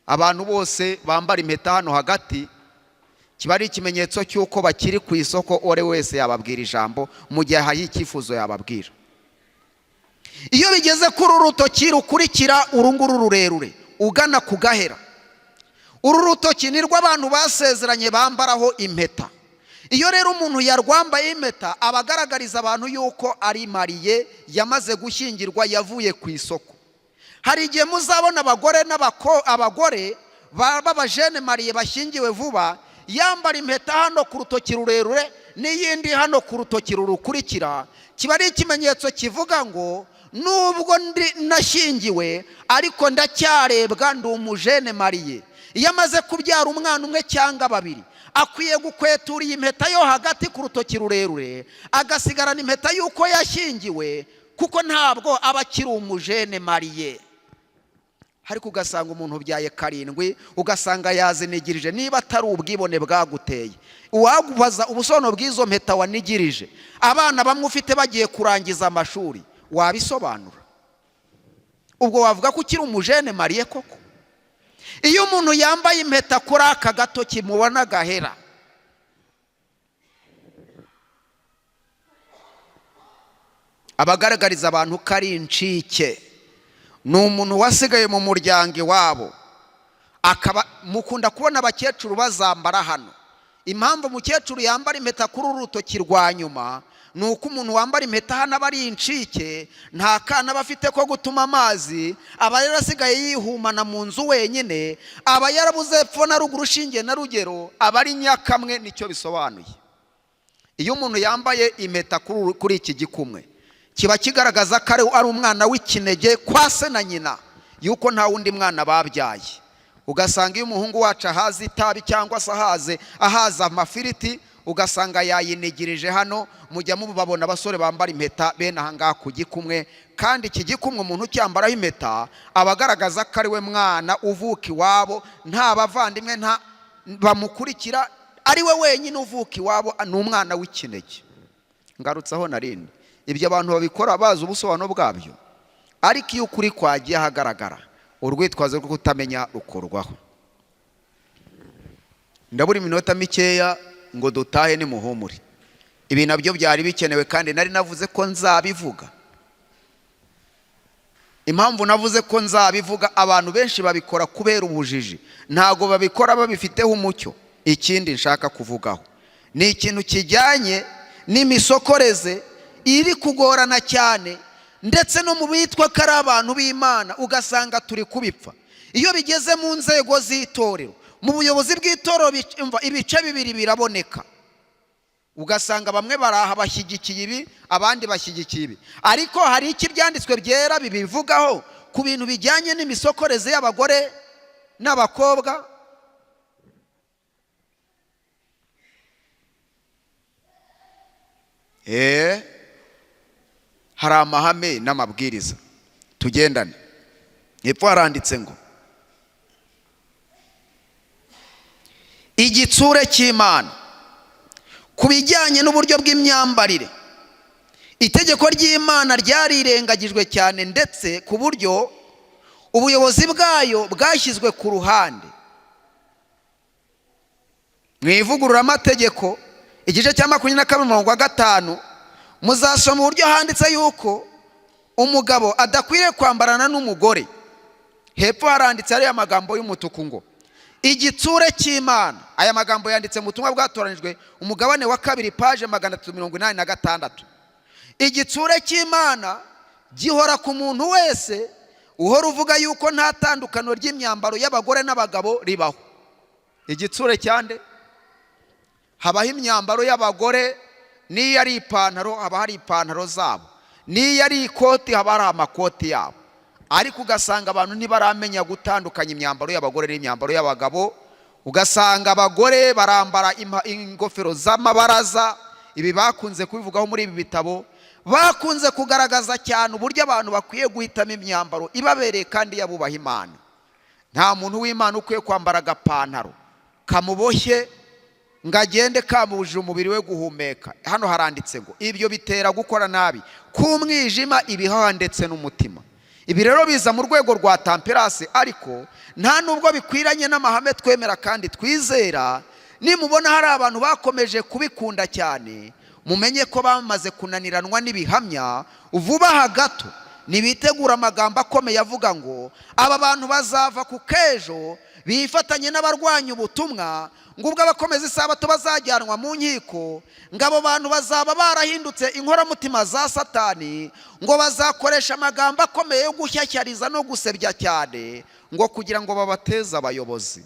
Abantu bose bambara impeta hano hagati kiba ari ikimenyetso cy'uko bakiri ku isoko, ore wese yababwira ijambo mu gihe hari icyifuzo yababwira. Iyo bigeze kuri uru rutoki rukurikira urunguru rurerure ugana ku gahera, uru rutoki ni rw'abantu basezeranye bambaraho impeta. Iyo rero umuntu yarwambaye impeta aba agaragariza abantu yuko ari mariye, yamaze gushyingirwa, yavuye ku isoko. Hari igihe muzabona abagore b'abajene mariye bashyingiwe vuba yambara impeta hano ku rutoki rurerure n'iyindi hano ku rutoki rukurikira, kiba ari ikimenyetso kivuga ngo nubwo nashyingiwe ariko ndacyarebwa, ndi umujene mariye. Iyo amaze kubyara umwana umwe cyangwa babiri akwiye gukwetura iyi impeta yo hagati ku rutoki rurerure, agasigarana impeta y'uko yashyingiwe, kuko ntabwo aba akiri umujene mariye. Ariko ugasanga umuntu ubyaye karindwi, ugasanga yazinigirije, niba atari ubwibone bwaguteye. Uwagubaza ubusobanuro bw'izo mpeta wanigirije, abana bamwe ufite bagiye kurangiza amashuri, wabisobanura? Ubwo wavuga ko ukiri umujene mariye koko? Iyo umuntu yambaye impeta kuri aka gatoki mubona gahera, abagaragariza abantu ko ari incike, ni umuntu wasigaye mu muryango iwabo. Mukunda kubona abakecuru bazambara hano. Impamvu umukecuru yambara impeta kuri uru rutoki rwa nyuma ni uko umuntu wambara impeta hano aba ari incike, nta kana aba afite ko gutuma amazi, aba yarasigaye yihumana mu nzu wenyine, aba yarabuze epfo na ruguru, shinge na rugero, aba ari nyakamwe. Nicyo bisobanuye. Iyo umuntu yambaye impeta kuri iki gikumwe, kiba kigaragaza ko ari umwana w'ikinege kwa se na nyina, yuko nta wundi mwana babyaye. Ugasanga iyo umuhungu wacu ahaze itabi cyangwa se ahaza amafiriti, ugasanga yayinigirije hano. Mujya mubabona abasore bambara impeta bene ahangaha ku gikumwe, kandi iki gikumwe umuntu ucyambaraho impeta aba agaragaza ko ari we mwana uvuka iwabo, nta bavandimwe bamukurikira, ari we wenyine uvuka iwabo, ni umwana w'ikinege. Ngarutseho narindi, ibyo abantu babikora bazi ubusobanuro bwabyo, ariko iyo ukuri kwagiye ahagaragara, urwitwazo rwo kutamenya rukorwaho. Ndabura iminota mikeya ngo dutahe, ni muhumure. Ibi nabyo byari bikenewe kandi nari navuze ko nzabivuga. Impamvu navuze ko nzabivuga, abantu benshi babikora kubera ubujiji, ntago babikora babifiteho umucyo. Ikindi nshaka kuvugaho ni ikintu kijyanye n'imisokoreze iri kugorana cyane, ndetse no mu bitwa ko ari abantu b'Imana ugasanga turi kubipfa. Iyo bigeze mu nzego z'itorero, mu buyobozi bw'itorero, ibice bibiri biraboneka. Ugasanga bamwe baraha bashyigikiye ibi, abandi bashyigikiye ibi. Ariko hari iki byanditswe byera bibivugaho ku bintu bijyanye n'imisokoreze y'abagore n'abakobwa? Hari amahame n'amabwiriza tugendane. Hepfo haranditse ngo igitsure cy'Imana ku bijyanye n'uburyo bw'imyambarire. Itegeko ry'Imana ryarirengagijwe cyane, ndetse ku buryo ubuyobozi bwayo bwashyizwe ku ruhande. Mu ivugururamategeko igice cya 22:5 muzasoma uburyo handitse yuko umugabo adakwiriye kwambarana n'umugore. Hepfo haranditse ari amagambo y'umutuku ngo igitsure cy'Imana. Aya magambo yanditse mu butumwa bwatoranijwe umugabane wa 2 paje 386. Igitsure cy'Imana gihora ku muntu wese uhora uvuga yuko nta tandukano ry'imyambaro y'abagore n'abagabo ribaho. Igitsure cyande, habaho imyambaro y'abagore, niyo ari ipantaro haba hari ipantaro zabo, n'iyo ari ikoti haba hari amakoti yabo, ariko ugasanga abantu ntibaramenya gutandukanya imyambaro y'abagore n'imyambaro y'abagabo. Ugasanga abagore barambara ingofero z'amabaraza. Ibi bakunze kubivugaho muri ibi bitabo, bakunze kugaragaza cyane uburyo abantu bakwiye guhitamo imyambaro ibabereye kandi yabubaha Imana. Nta muntu w'Imana ukwiye kwambara agapantaro kamuboshye ngo agende kamubujije umubiri we guhumeka. Hano haranditse ngo ibyo bitera gukora nabi k'umwijima, ibihaha ndetse n'umutima. Ibi rero biza mu rwego rwa temperance, ariko nta nubwo bikwiranye n'amahame twemera kandi twizera. Nimubona hari abantu bakomeje kubikunda cyane, mumenye ko bamaze kunaniranwa n'ibihamya. Vuba aha gato nibitegura amagambo akomeye avuga ngo aba bantu bazava ku kejo bifatanye n'abarwanya ubutumwa, ngo ubwo abakomeza isabato bazajyanwa mu nkiko, ngo abo bantu bazaba barahindutse inkoramutima za Satani, ngo bazakoresha amagambo akomeye yo gushyashyariza no gusebya cyane, ngo kugira ngo babateze abayobozi.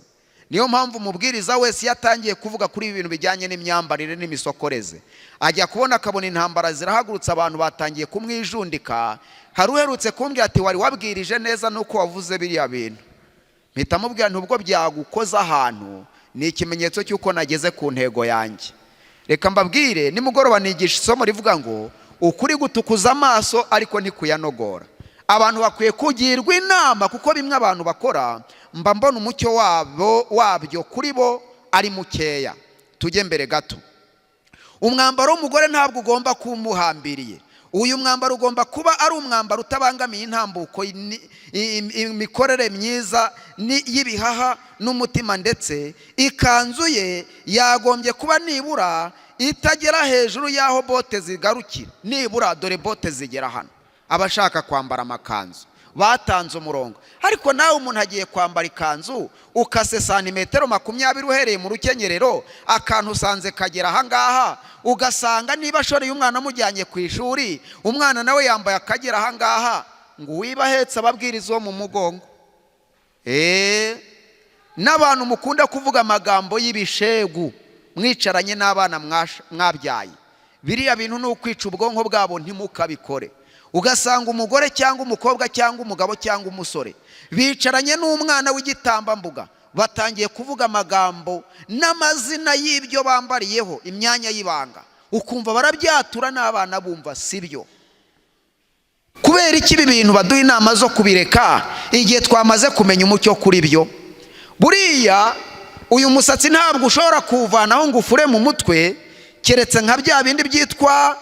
Niyo mpamvu umubwiriza wese yatangiye kuvuga kuri ibi bintu bijyanye n'imyambarire n'imisokoreze, ajya kubona akabona intambara zirahagurutse, abantu batangiye kumwijundika. Hari uherutse kumbwira ati wari wabwirije neza nuko wavuze biriya bintu. Mpita mubwira nti ubwo byagukoza ahantu ni ikimenyetso cy'uko nageze ku ntego yanjye. Reka mbabwire, nimugoroba nigisha isomo rivuga ngo ukuri gutukuza amaso ariko ntikuyanogora. Abantu bakwiye kugirwa inama, kuko bimwe abantu bakora mba mbona umucyo wabyo kuri bo ari mukeya. Tujye mbere gato. Umwambaro w'umugore ntabwo ugomba kumuhambiriye. Uyu mwambaro ugomba kuba ari umwambaro utabangamiye intambuko, imikorere myiza y'ibihaha n'umutima, ndetse ikanzu ye yagombye kuba nibura itagera hejuru y'aho bote zigarukira. Nibura dore bote zigera hano. Abashaka kwambara amakanzu batanze umurongo, ariko nawe umuntu agiye kwambara ikanzu ukase santimetero 20 uhereye mu rukenyerero, akantu usanze kagera ahangaha, ugasanga niba ashoreye umwana amujyanye ku ishuri, umwana nawe yambaye akagera ahangaha, ngo wibahetse ababwiriza wo mu mugongo. N'abantu mukunda kuvuga amagambo y'ibishegu mwicaranye n'abana mwabyaye, biriya bintu ni ukwica ubwonko bwabo, ntimukabikore. Ugasanga umugore cyangwa umukobwa cyangwa umugabo cyangwa umusore bicaranye n'umwana w'igitambambuga, batangiye kuvuga amagambo n'amazina y'ibyo bambariyeho, imyanya y'ibanga, ukumva barabyatura n'abana bumva sibyo. Kubera iki ibi bintu baduha inama zo kubireka igihe twamaze kumenya umucyo kuri byo? Buriya uyu musatsi ntabwo ushobora kuwuvanaho ngo ufure mu mutwe, keretse nka bya bindi byitwa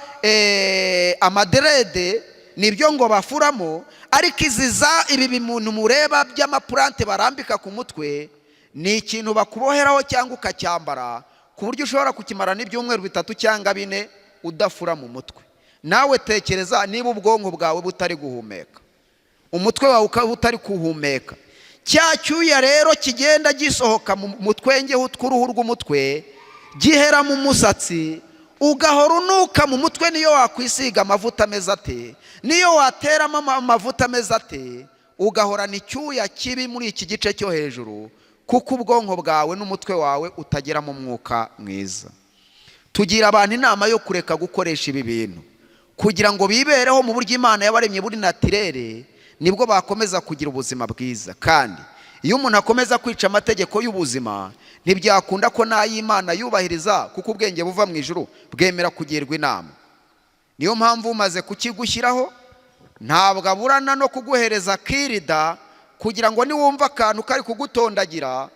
amaderede, nibyo ngo bafuramo. Ariko ibi bimuntu mureba by'amapurante barambika ku mutwe, ni ikintu bakuboheraho cyangwa ukacyambara, ku buryo ushobora kukimara n'ibyumweru 3 cyangwa 4 udafura mu mutwe. Nawe tekereza niba ubwonko bwawe butari guhumeka, umutwe wawe ukaba utari kuhumeka, cya cyuya rero kigenda gisohoka mu twenge tw'uruhu rw'umutwe gihera mu musatsi, ugahora unuka mu mutwe. Niyo wakwisiga amavuta ameze ate, niyo wateramo amavuta ameze ate, ugahorana icyuya kibi muri iki gice cyo hejuru, kuko ubwonko bwawe n'umutwe wawe utageramo umwuka mwiza. Tugira abantu inama yo kureka gukoresha ibi bintu kugira ngo bibereho mu buryo Imana yabaremye buri natirere, nibwo bakomeza kugira ubuzima bwiza. Kandi iyo umuntu akomeza kwica amategeko y'ubuzima, ntibyakunda ko n'ay'Imana yubahiriza, kuko ubwenge buva mu ijuru bwemera kugirwa inama. Niyo mpamvu umaze kukigushyiraho ntabwo aburana no kuguhereza kirida, kugira ngo niwumva akantu kari kugutondagira,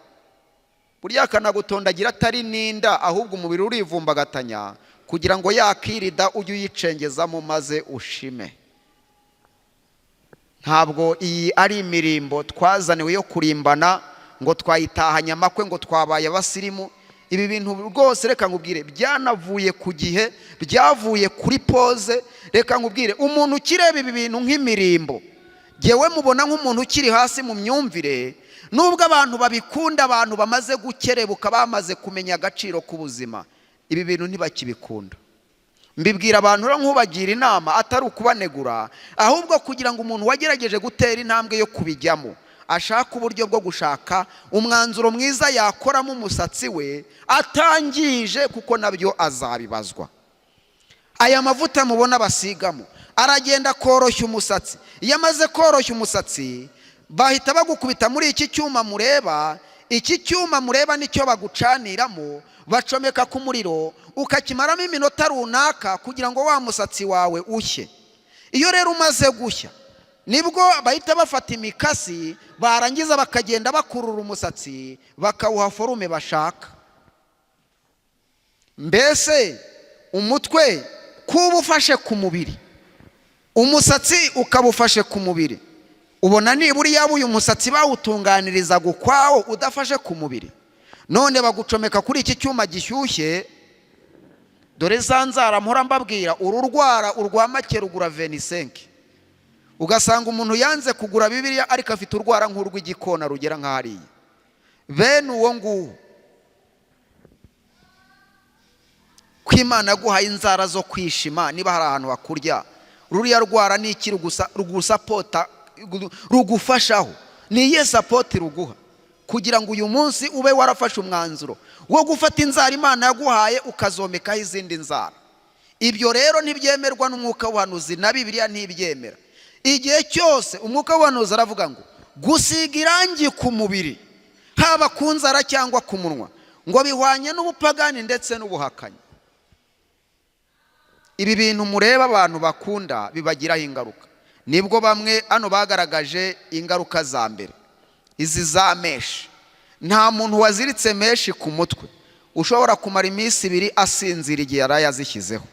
buriya kanagutondagira atari ninda, ahubwo umubiri urivumbagatanya, kugira ngo yakirida ujye uyicengezamo maze ushime. Ntabwo iyi ari imirimbo twazaniwe yo kurimbana ngo twayitahanye amakwe ngo twabaye abasirimu. Ibi bintu rwose reka nkubwire byanavuye ku gihe, byavuye kuri pose. Reka nkubwire, umuntu ukireba ibi bintu nk'imirimbo, jyewe mubona nk'umuntu ukiri hasi mu myumvire. Nubwo abantu babikunda, abantu bamaze gukerebuka, bamaze kumenya agaciro k'ubuzima, ibi bintu ntibakibikunda. Mbibwira abantu rero nk'ubagira inama, atari ukubanegura, ahubwo kugira ngo umuntu wagerageje gutera intambwe yo kubijyamo ashaka uburyo bwo gushaka umwanzuro mwiza yakoramo umusatsi we atangije, kuko nabyo azabibazwa. Aya mavuta mubona basigamo, aragenda koroshya umusatsi. Iyo amaze koroshya umusatsi bahita bagukubita muri iki cyuma mureba. Iki cyuma mureba nicyo bagucaniramo, bacomeka ku muriro ukakimaramo iminota runaka kugira ngo wa musatsi wawe ushye. Iyo rero umaze gushya nibwo bahita bafata imikasi, barangiza bakagenda bakurura umusatsi bakawuha forume bashaka. Mbese umutwe kuba ufashe ku mubiri, umusatsi ukaba ufashe ku mubiri, ubona nibura yaba uyu musatsi bawutunganiriza gukwawo udafashe ku mubiri. None bagucomeka kuri iki cyuma gishyushye. Dore za nzara mpora mbabwira, ururwara urwa make rugura 25. Ugasanga umuntu yanze kugura Bibiliya ariko afite urwara nk'urw'igikona rugera nk'ahariya. Bene uwo nguwo kw'Imana yaguhaye inzara zo kwishima, niba hari ahantu hakurya ruriya rwara ni iki rugusapota, rugufashaho ni iyihe sapoti ruguha kugira ngo uyu munsi ube warafashe umwanzuro wo gufata inzara Imana yaguhaye ukazomekaho izindi nzara. Ibyo rero ntibyemerwa n'umwuka w'ubuhanuzi, na Bibiliya ntibyemera. Igihe cyose umwuka w'ubuhanuzi aravuga ngo gusiga irangi ku mubiri, haba ku nzara cyangwa ku munwa, ngo bihwanye n'ubupagani ndetse n'ubuhakanyi. Ibi bintu mureba abantu bakunda bibagiraho ingaruka. Nibwo bamwe hano bagaragaje ingaruka za mbere, izi za meshi. Nta muntu waziritse meshi ku mutwe ushobora kumara iminsi 2 asinzira igihe yari yazishyizeho.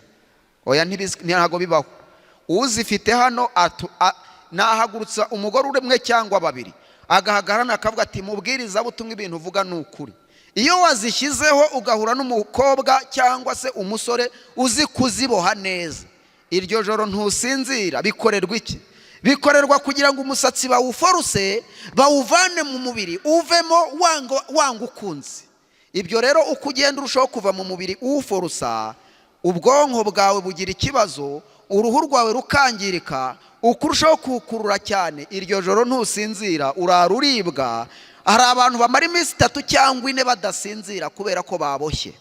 Oya, ntago bibaho. Uzifite hano nahagurutsa umugore umwe cyangwa 2 agahagarana akavuga ati mubwiriza butumwa ibintu uvuga n'ukuri. Iyo wazishyizeho ugahura n'umukobwa cyangwa se umusore uzi kuziboha neza, iryo joro ntusinzira. Bikorerwa iki? Bikorerwa kugira ngo umusatsi bawuforuse, bawuvane mu mubiri uvemo wanga ukunze. Ibyo rero uko ugenda urushaho kuva mu mubiri uwuforusa, ubwonko bwawe bugira ikibazo, uruhu rwawe rukangirika, uko urushaho kukurura cyane, iryo joro ntusinzira, uraruribwa. Hari abantu bamara iminsi 3 cyangwa 4 badasinzira kubera ko baboshye.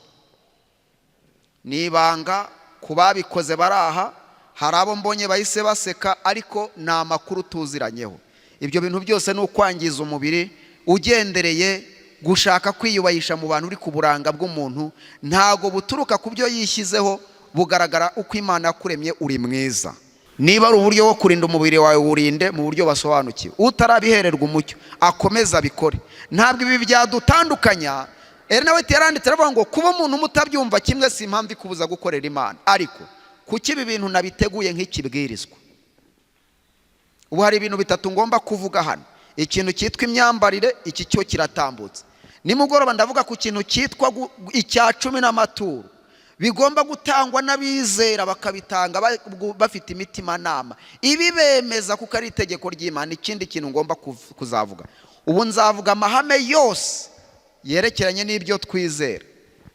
Nibanga kubabikoze baraha, hari abo mbonye bahise baseka, ariko ni amakuru tuziranyeho. Ibyo bintu byose ni ukwangiza umubiri ugendereye gushaka kwiyubahisha mu bantu uri ku buranga bw'umuntu. Ntago buturuka ku byo yishyizeho, bugaragara uko Imana yakuremye uri mwiza. Niba ari uburyo bwo kurinda umubiri wawe, urinde mu buryo basobanukiwe. Utarabihererwa umucyo akomeza abikore. Ntabwo ibi byadutandukanya. Nawe yaranditse aravuga ngo kuba umuntu mutabyumva kimwe si impamvu ikubuza gukorera Imana. Ariko kuki ibi bintu nabiteguye nk'ikibwirizwa? Ubu hari ibintu 3 ngomba kuvuga hano. Ikintu cyitwa imyambarire, iki cyo kiratambutse. Nimugoroba ndavuga ku kintu cyitwa icya 10 n'amaturo, bigomba gutangwa n'abizera, bakabitanga bafite imitima nama. Ibi bemeza kuko ari itegeko ry'Imana. Ikindi kintu ngomba kuzavuga, ubu nzavuga amahame yose yerekeranye n'ibyo twizera.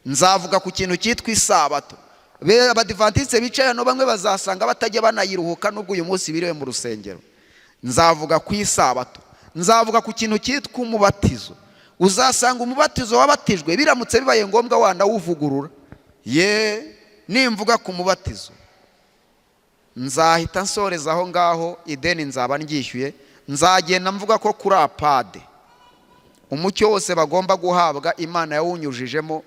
Nzavuga ku kintu cyitwa isabato. Abadivantiste bicaye hano bamwe bazasanga batajya banayiruhuka nubwo uyu munsi biriwe mu rusengero. Nzavuga ku isabato. Nzavuga ku kintu cyitwa umubatizo. Uzasanga umubatizo wabatijwe biramutse bibaye ngombwa wanawuvugurura. Nimvuga ku mubatizo nzahita nsoreza aho ngaho, ideni nzaba ndyishyuye. Nzagenda mvuga ko kuri apade umucyo wose bagomba guhabwa Imana yawunyujijemo,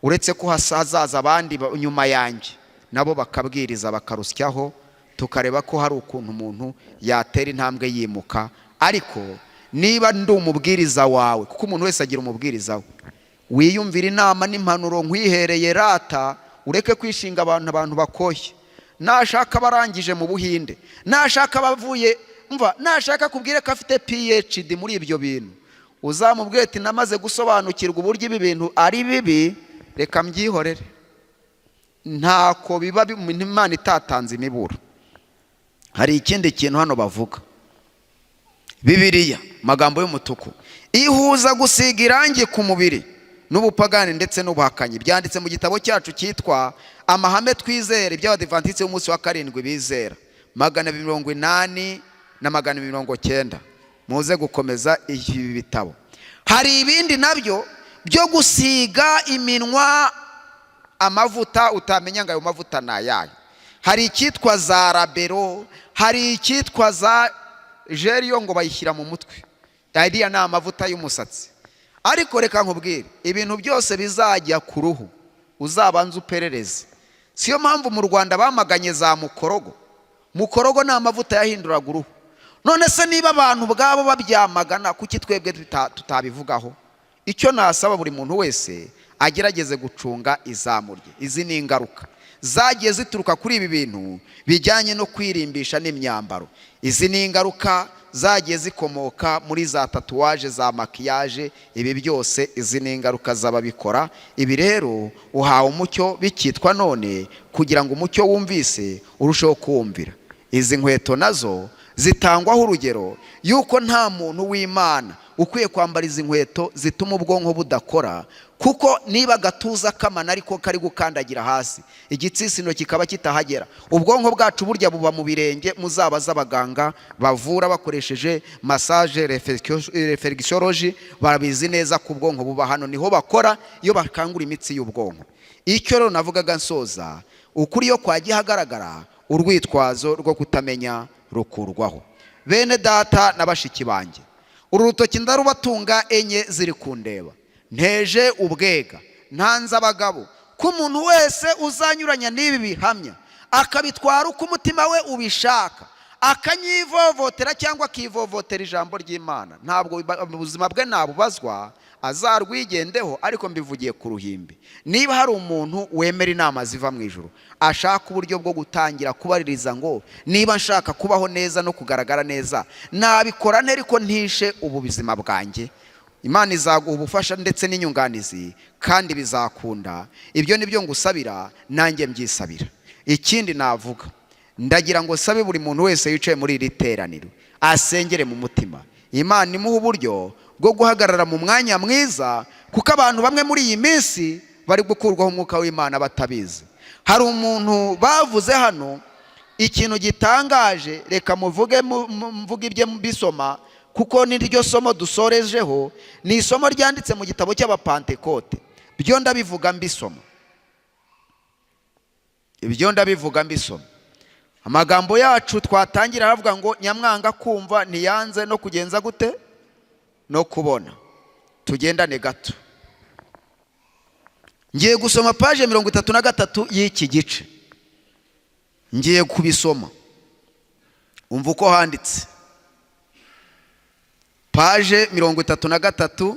uretse ko hazaza abandi nyuma yanjye nabo bakabwiriza bakarusyaho, tukareba ko hari ukuntu umuntu yatera intambwe yimuka. Ariko niba ndi umubwiriza wawe, kuko umuntu wese agira umubwiriza we, wiyumvira inama n'impanuro nkwihereye rata, ureke kwishinga abantu bakoshye. Nashaka barangije mu Buhinde, nashaka bavuye nashaka kubwire ko afite PhD muri ibyo bintu, uzamubwire ati namaze gusobanukirwa uburyo ibi bintu ari bibi, reka mbyihorere. Ntako biba Imana itatanze imiburo. Hari ikindi kintu hano bavuga, Bibiliya magambo y'umutuku ihuza gusiga irangi ku mubiri n'ubupagani ndetse n'ubuhakanyi. Byanditse mu gitabo cyacu cyitwa amahame twizera iby'Abadivantiste b'umunsi wa 7 bizera, 280 na 290. Muze gukomeza ibi bitabo. Hari ibindi nabyo byo gusiga iminwa amavuta, utamenya ngo ayo mavuta nayaye. hari icyitwa za rabero, hari icyitwa za jeriyo ngo bayishyira mu mutwe, ariya ni amavuta y'umusatsi. Ariko reka nkubwire, ibintu byose bizajya ku ruhu uzabanza uperereze. Siyo mpamvu mu Rwanda bamaganye za mukorogo. Mukorogo ni amavuta yahinduraga uruhu. None se niba abantu ubwabo babyamagana, kuki twebwe tutabivugaho? Icyo nasaba buri muntu wese agerageze gucunga izamurye. Izi ni ingaruka zagiye zituruka kuri ibi bintu bijyanye no kwirimbisha n'imyambaro. Izi ni ingaruka zagiye zikomoka muri za tatuwaje, za makiyaje, ibi byose izi ni ingaruka z'ababikora. Ibi rero uhawe umucyo bikitwa none kugira ngo umucyo wumvise urusheho kumvira. Izi nkweto nazo zitangwaho urugero yuko nta muntu w'Imana ukwiye kwambara izi nkweto zituma ubwonko budakora, kuko niba agatuza kamana ariko kari gukandagira hasi, igitsitsino kikaba kitahagera, ubwonko bwacu burya buba mu birenge. Muzabaza abaganga bavura bakoresheje massage reflexology, barabizi neza ko ubwonko buba hano, niho bakora iyo bakangura imitsi y'ubwonko. Icyo rero navugaga nsoza, ukuri yo kwagiye hagaragara, urwitwazo rwo kutamenya rukurwaho. Bene data na bashiki banjye, uru rutoki ndarubatunga enye ziri kundeba, nteje ubwega, ntanze abagabo ko umuntu wese uzanyuranya n'ibi bihamya akabitwara uko umutima we ubishaka, akanyivovotera cyangwa akivovotera ijambo ry'Imana, ntabwo ubuzima bwe nabubazwa, azarwigendeho. Ariko mbivugiye ku ruhimbi, niba hari umuntu wemera inama ziva mu ijuru, ashaka uburyo bwo gutangira kubaririza ngo niba nshaka kubaho neza no kugaragara neza, nabikora nte ariko ntishe ubu buzima bwanjye, Imana izaguha ubufasha ndetse n'inyunganizi kandi bizakunda. Ibyo nibyo ngusabira, nanjye mbyisabira. Ikindi navuga, ndagira ngo sabe buri muntu wese yicaye muri iri teraniro asengere mu mutima, Imana imuha uburyo bwo guhagarara mu mwanya mwiza, kuko abantu bamwe muri iyi minsi bari gukurwaho umwuka w'Imana batabizi. Hari umuntu bavuze hano ikintu gitangaje, reka mvuge ibye bisoma, kuko niryo somo dusorejeho. Ni isomo ryanditse mu gitabo cy'Abapantekote. Byo ndabivuga mbisoma, ibyo ndabivuga mbisoma. Amagambo yacu twatangira aravuga ngo nyamwanga kumva ntiyanze no kugenza gute no kubona. Tugendane gato, ngiye gusoma page 33 y'iki gice, ngiye kubisoma, umva uko handitse. Page 33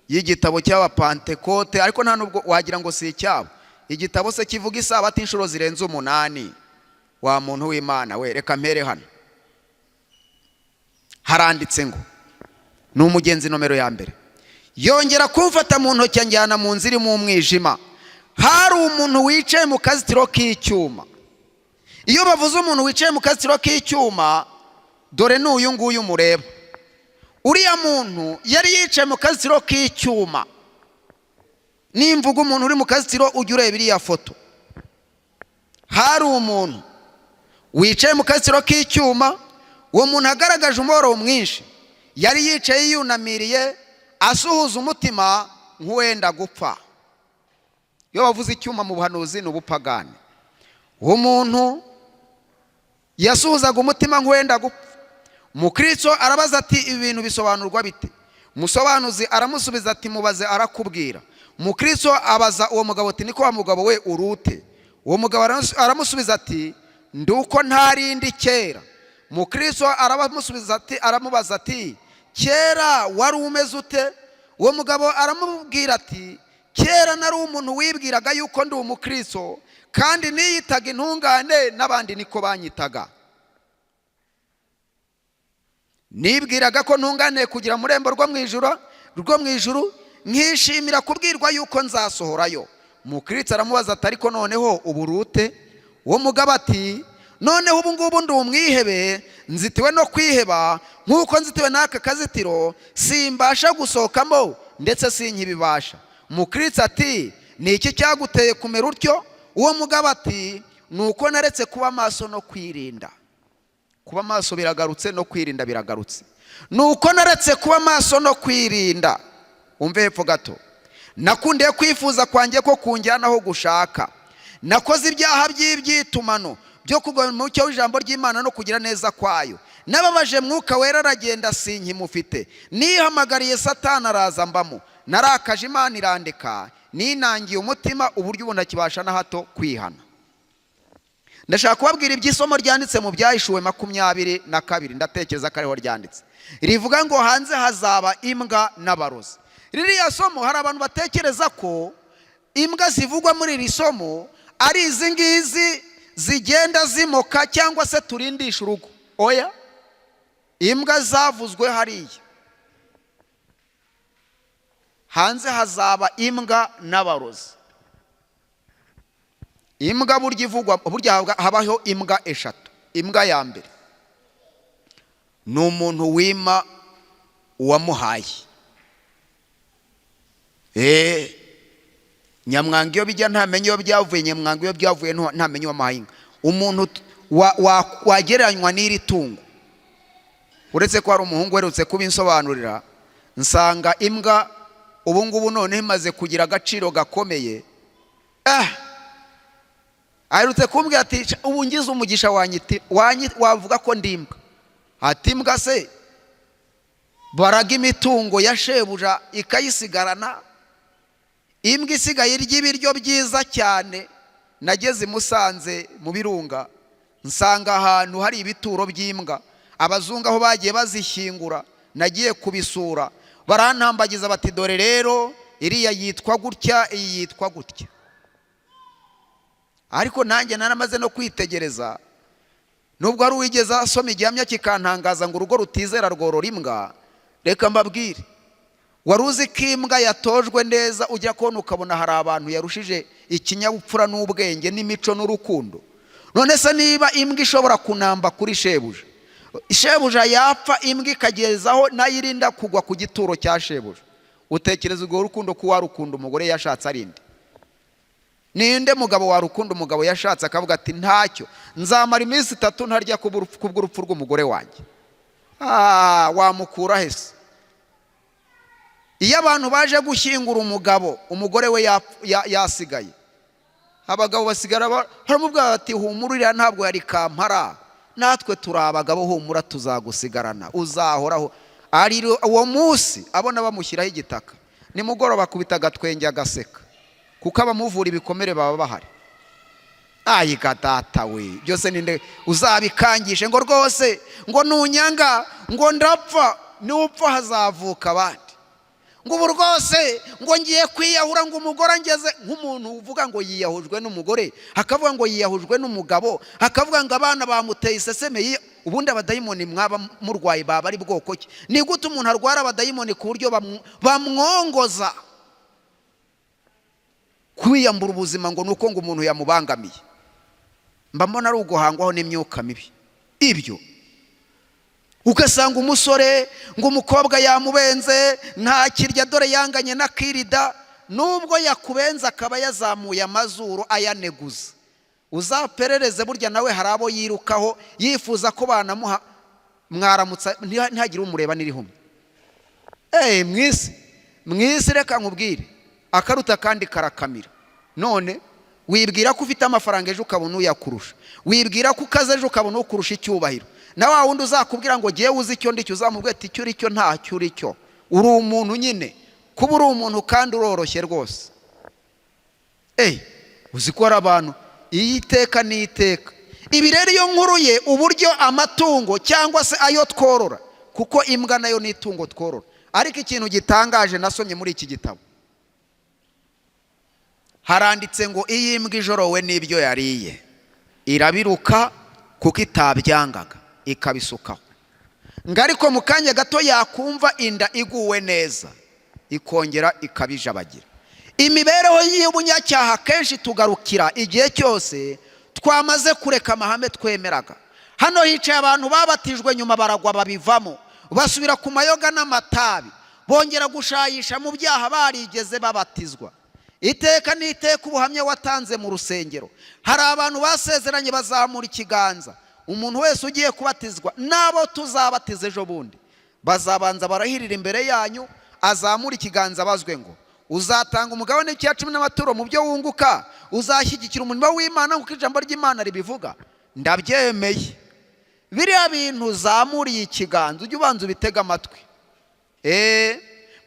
y'igitabo cy'Abapantekote, ariko nta nubwo wagira ngo si icyabo. Igitabo se kivuga isabato inshuro zirenze 8. Wa muntu w'Imana we, reka mpere hano. Haranditse ngo, ni umugenzi nomero ya mbere, yongera kumfata mu ntoki anjyana mu nzira mu mwijima. Hari umuntu wicaye mu kazitiro k'icyuma. Iyo bavuze umuntu wicaye mu kazitiro k'icyuma, dore n'uyu nguyu mureba. Uriya muntu yari yicaye mu kazitiro k'icyuma. Nimvuga umuntu uri mu kazitiro ujya ureba iriya foto. Hari umuntu wicaye mu kazitiro k'icyuma, uwo muntu agaragaje umubabaro mwinshi, yari yicaye yunamiriye asuhuza umutima nk'uwenda gupfa. Iyo bavuze icyuma mu buhanuzi ni ubupagani. Uwo muntu yasuhuzaga umutima nk'uwenda gupfa. Mukristo arabaza ati ibi bintu bisobanurwa bite? Musobanuzi aramusubiza ati mubaze arakubwira. Mukristo abaza uwo mugabo ati niko wa mugabo we urute? Uwo mugabo aramusubiza ati nduko ntarindi kera. Mukristo aramubaza ati kera wari umeze ute? Uwo mugabo aramubwira ati kera nari umuntu wibwiraga yuko ndi umukristo, kandi niyitaga intungane n'abandi niko banyitaga. Nibwiraga ko ntungane kugira mu rembo rwo mu ijuru, nkishimira kubwirwa yuko nzasohorayo. Mukristo aramubaza ati ariko noneho uburute? Uwo mugabo ati noneho ubu ngubu ndi umwihebe, nzitiwe no kwiheba, nk'uko nzitiwe n'aka kazitiro, simbasha gusohokamo ndetse sinkibibasha. Mukristo ati ni iki cyaguteye kumera utyo? Uwo mugabo ati nuko naretse kuba maso no kwirinda. Kuba maso biragarutse no kwirinda biragarutse. Nuko naretse kuba maso no kwirinda. Umve hepfo gato. Nakundiye kwifuza kwanjye ko kunjyanaho gushaka, nakoze ibyaha by'ibyitumano byo kugwa mu mucyo w'ijambo ry'Imana no kugira neza kwayo, nababaje Mwuka Wera aragenda sinkimufite, nihamagariye Satani araza mbamo, narakaje Imana irandeka, ninangiye umutima uburyo ubu ntakibasha na hato kwihana. Ndashaka kubabwira iby'isomo ryanditse mu Byahishuwe 22, ndatekereza ko ariho ryanditse, rivuga ngo hanze hazaba imbwa n'abarozi. Ririya somo hari abantu batekereza ko imbwa zivugwa muri iri somo ari izi ngizi zigenda zimoka cyangwa se turindisha urugo. Oya, imbwa zavuzwe hariya. Hanze hazaba imbwa n'abarozi. Imbwa burya ivugwa, burya habaho imbwa eshatu. Imbwa ya mbere ni umuntu wima uwamuhaye. Nyamwanga iyo bijya ntamenye iyo byavuye, nyamwanga iyo byavuye ntamenye uwamuhaye inka. Umuntu wagereranywa n'iri tungo, uretse ko hari umuhungu werutse kubinsobanurira, nsanga imbwa ubu ngubu none imaze kugira agaciro gakomeye. Aherutse kumbwira ati ubu ngize umugisha wavuga ko ndi imbwa. Ati imbwa se baraga imitungo ya shebuja ikayisigarana, imbwa isigaye irya ibiryo byiza cyane. Nageze Musanze mu Birunga, nsanga ahantu hari ibituro by'imbwa, abazungu aho bagiye bazishyingura, nagiye kubisura, barantambagiza bati dore rero iriya yitwa gutya, iyi yitwa gutya. Ariko nanjye naramaze no kwitegereza, nubwo ari uwigeze asoma igihamya kikantangaza ngo urugo rutizera rworora imbwa. Reka mbabwire, wari uzi ko imbwa yatojwe neza ujya kubona ukabona hari abantu yarushije ikinyabupfura n'ubwenge n'imico n'urukundo. None se niba imbwa ishobora kunamba kuri shebuja, shebuja yapfa imbwa ikagezaho nayirinda kugwa ku gituro cya shebuja, utekereza urwo rukundo ko warukunda umugore yashatse arinde? Ninde mugabo warukunda umugabo yashatse akavuga ati ntacyo, nzamara iminsi 3 ntarya kubw'urupfu rw'umugore wanjye? Wamukura hese? Iyo abantu baje gushyingura umugabo, umugore we yasigaye, abagabo basigara baramubwira ati humurira ntabwo yari kampara, natwe turi abagabo, humura tuzagusigarana, uzahoraho. Ari uwo munsi abona bamushyiraho igitaka, nimugoroba akubita agatwenge agaseka, kuko abamuvura ibikomere baba bahari. Ayiga data we, byose ninde uzabikangishe ngo rwose ngo nunyanga ngo ndapfa, nupfa hazavuka abandi, ngo ubu rwose ngo ngiye kwiyahura, ngo umugore angeze. Nk'umuntu uvuga ngo yiyahujwe n'umugore, akavuga ngo yiyahujwe n'umugabo, akavuga ngo abana bamuteye iseseme. Ubundi abadayimoni mwaba murwayi baba ari bwoko ki? Ni gute umuntu arwara abadayimoni ku buryo bamwongoza kwiyambura ubuzima ngo nuko ngo umuntu yamubangamiye? Mba mbona ari uguhangwaho n'imyuka mibi. Ibyo ugasanga umusore ngo umukobwa yamubenze, nta kirya dore yanganye na kirida, nubwo yakubenza akaba yazamuye amazuru ayaneguza. Uzaperereze burya nawe hari abo yirukaho yifuza ko banamuha mwaramutsa ntihagire umureba n'irihumye. Mwisi reka nkubwire, akaruta kandi karakamira. None wibwira ko ufite amafaranga ejo ukabona uyakurusha, wibwira ko ukaze ejo ukabona ukurusha icyubahiro, na wa wundi uzakubwira ngo giye uzi icyo ndicyo, uzamubwira ati icyo uricyo ntacyo uricyo, uri umuntu nyine. Kuba uri umuntu kandi uroroshye rwose. Uzi ko ari abantu iyiteka n'iteka. Ibi rero iyo nkuruye uburyo amatungo cyangwa se ayo tworora, kuko imbwa nayo ni itungo tworora. Ariko ikintu gitangaje nasomye muri iki gitabo, haranditse ngo iyi mbwa ijorowe n'ibyo yariye irabiruka kuko itabyangaga ikabisukaho, ngo ariko mu kanya gato yakumva inda iguwe neza ikongera ikabijabagira. Imibereho y'ubunyacyaha kenshi tugarukira igihe cyose twamaze kureka amahame twemeraga. Hano hicaye abantu babatijwe nyuma baragwa babivamo, basubira ku mayoga n'amatabi, bongera gushayisha mu byaha barigeze babatizwa. Iteka n'iteka ubuhamya watanze mu rusengero. Hari abantu basezeranye bazamura ikiganza, umuntu wese ugiye kubatizwa nabo tuzabatiza ejo bundi bazabanza barahirira imbere yanyu, azamura ikiganza bazwe ngo uzatanga umugabane w'icya cumi n'amaturo mu byo wunguka, uzashyigikira umurimo w'Imana nk'uko ijambo ry'Imana ribivuga. Ndabyemeye. Biriya bintu uzamuriye ikiganza ujye ubanza ubitega amatwi.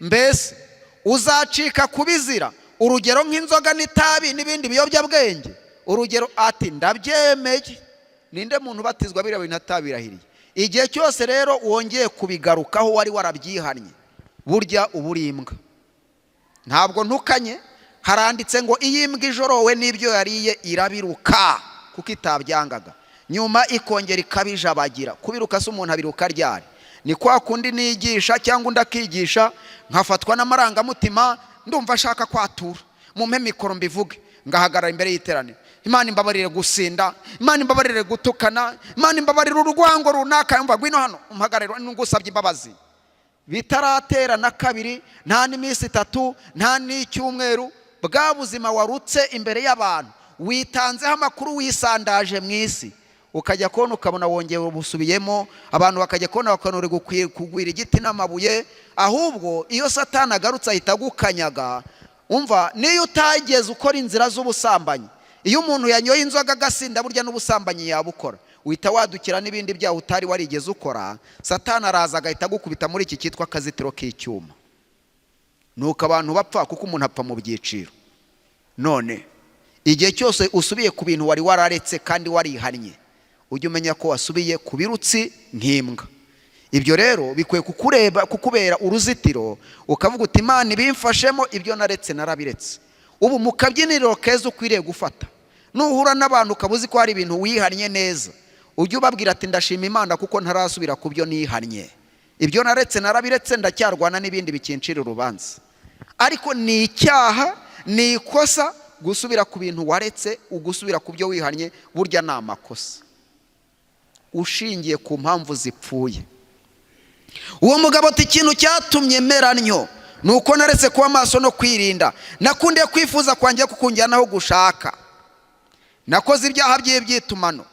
Mbese uzacika kubizira, urugero nk'inzoga n'itabi n'ibindi biyobyabwenge, urugero ati ndabyemeye. Ninde muntu ubatizwa biriya bintu atabirahiriye? Igihe cyose rero wongeye kubigarukaho wari warabyihannye, burya uburi imbwa. Ntabwo ntukanye, haranditse ngo iyi mbwa ijorowe n'ibyo yariye irabiruka kuko itabyangaga, nyuma ikongera ikabijabagira. Kubiruka se umuntu abiruka ryari? Ni kwa kundi nigisha cyangwa undi akigisha nkafatwa n'amarangamutima, ndumva ashaka kwatura, mumpe mikoro mbivuge, ngahagarara imbere y'iteraniro, Imana imbabarire gusinda, Imana imbabarire gutukana, Imana imbabarire urwango runaka, yumva gwino hano umpagarire ngusabye imbabazi. Bitaratera na kabiri, nta n'iminsi 3, nta n'icyumweru, bwa buzima warutse imbere y'abantu, witanzeho amakuru, wisandaje mu isi, ukajya kubona ukabona wongeye ubusubiyemo, abantu bakajya kubona bakabona uri kugwira igiti n'amabuye. Ahubwo iyo Satani agarutse ahita agukanyaga. Umva, niyo utageze ukora inzira z'ubusambanyi, iyo umuntu yanyoye inzoga agasinda, burya n'ubusambanyi yabukora, uhita wadukira n'ibindi byaha utari warigeze ukora. Satani araza agahita agukubita muri iki cyitwa akazitiro k'icyuma. Nuko abantu bapfa kuko umuntu apfa mu byiciro. None igihe cyose usubiye ku bintu wari wararetse kandi warihannye, ujye umenya ko wasubiye ku birutsi nk'imbwa. Ibyo rero bikwiye kukubera uruzitiro, ukavuga uti Imana ibimfashemo, ibyo naretse narabiretse. Ubu mu kabyiniriro keza ukwiriye gufata, nuhura n'abantu ukabuzi ko hari ibintu wihannye neza, ujye ubabwira ati ndashima Imana kuko ntarasubira ku byo nihannye. Ibyo naretse narabiretse, ndacyarwana n'ibindi bikincira urubanza. Ariko ni icyaha, ni ikosa gusubira ku bintu waretse, ugusubira ku byo wihannye, burya ni amakosa ushingiye ku mpamvu zipfuye. Uwo mugabo ati ikintu cyatumye merannyo nuko naretse kuba maso no kwirinda, nakundiye kwifuza kwanjye kukunjyanaho gushaka, nakoze ibyaha by'itumano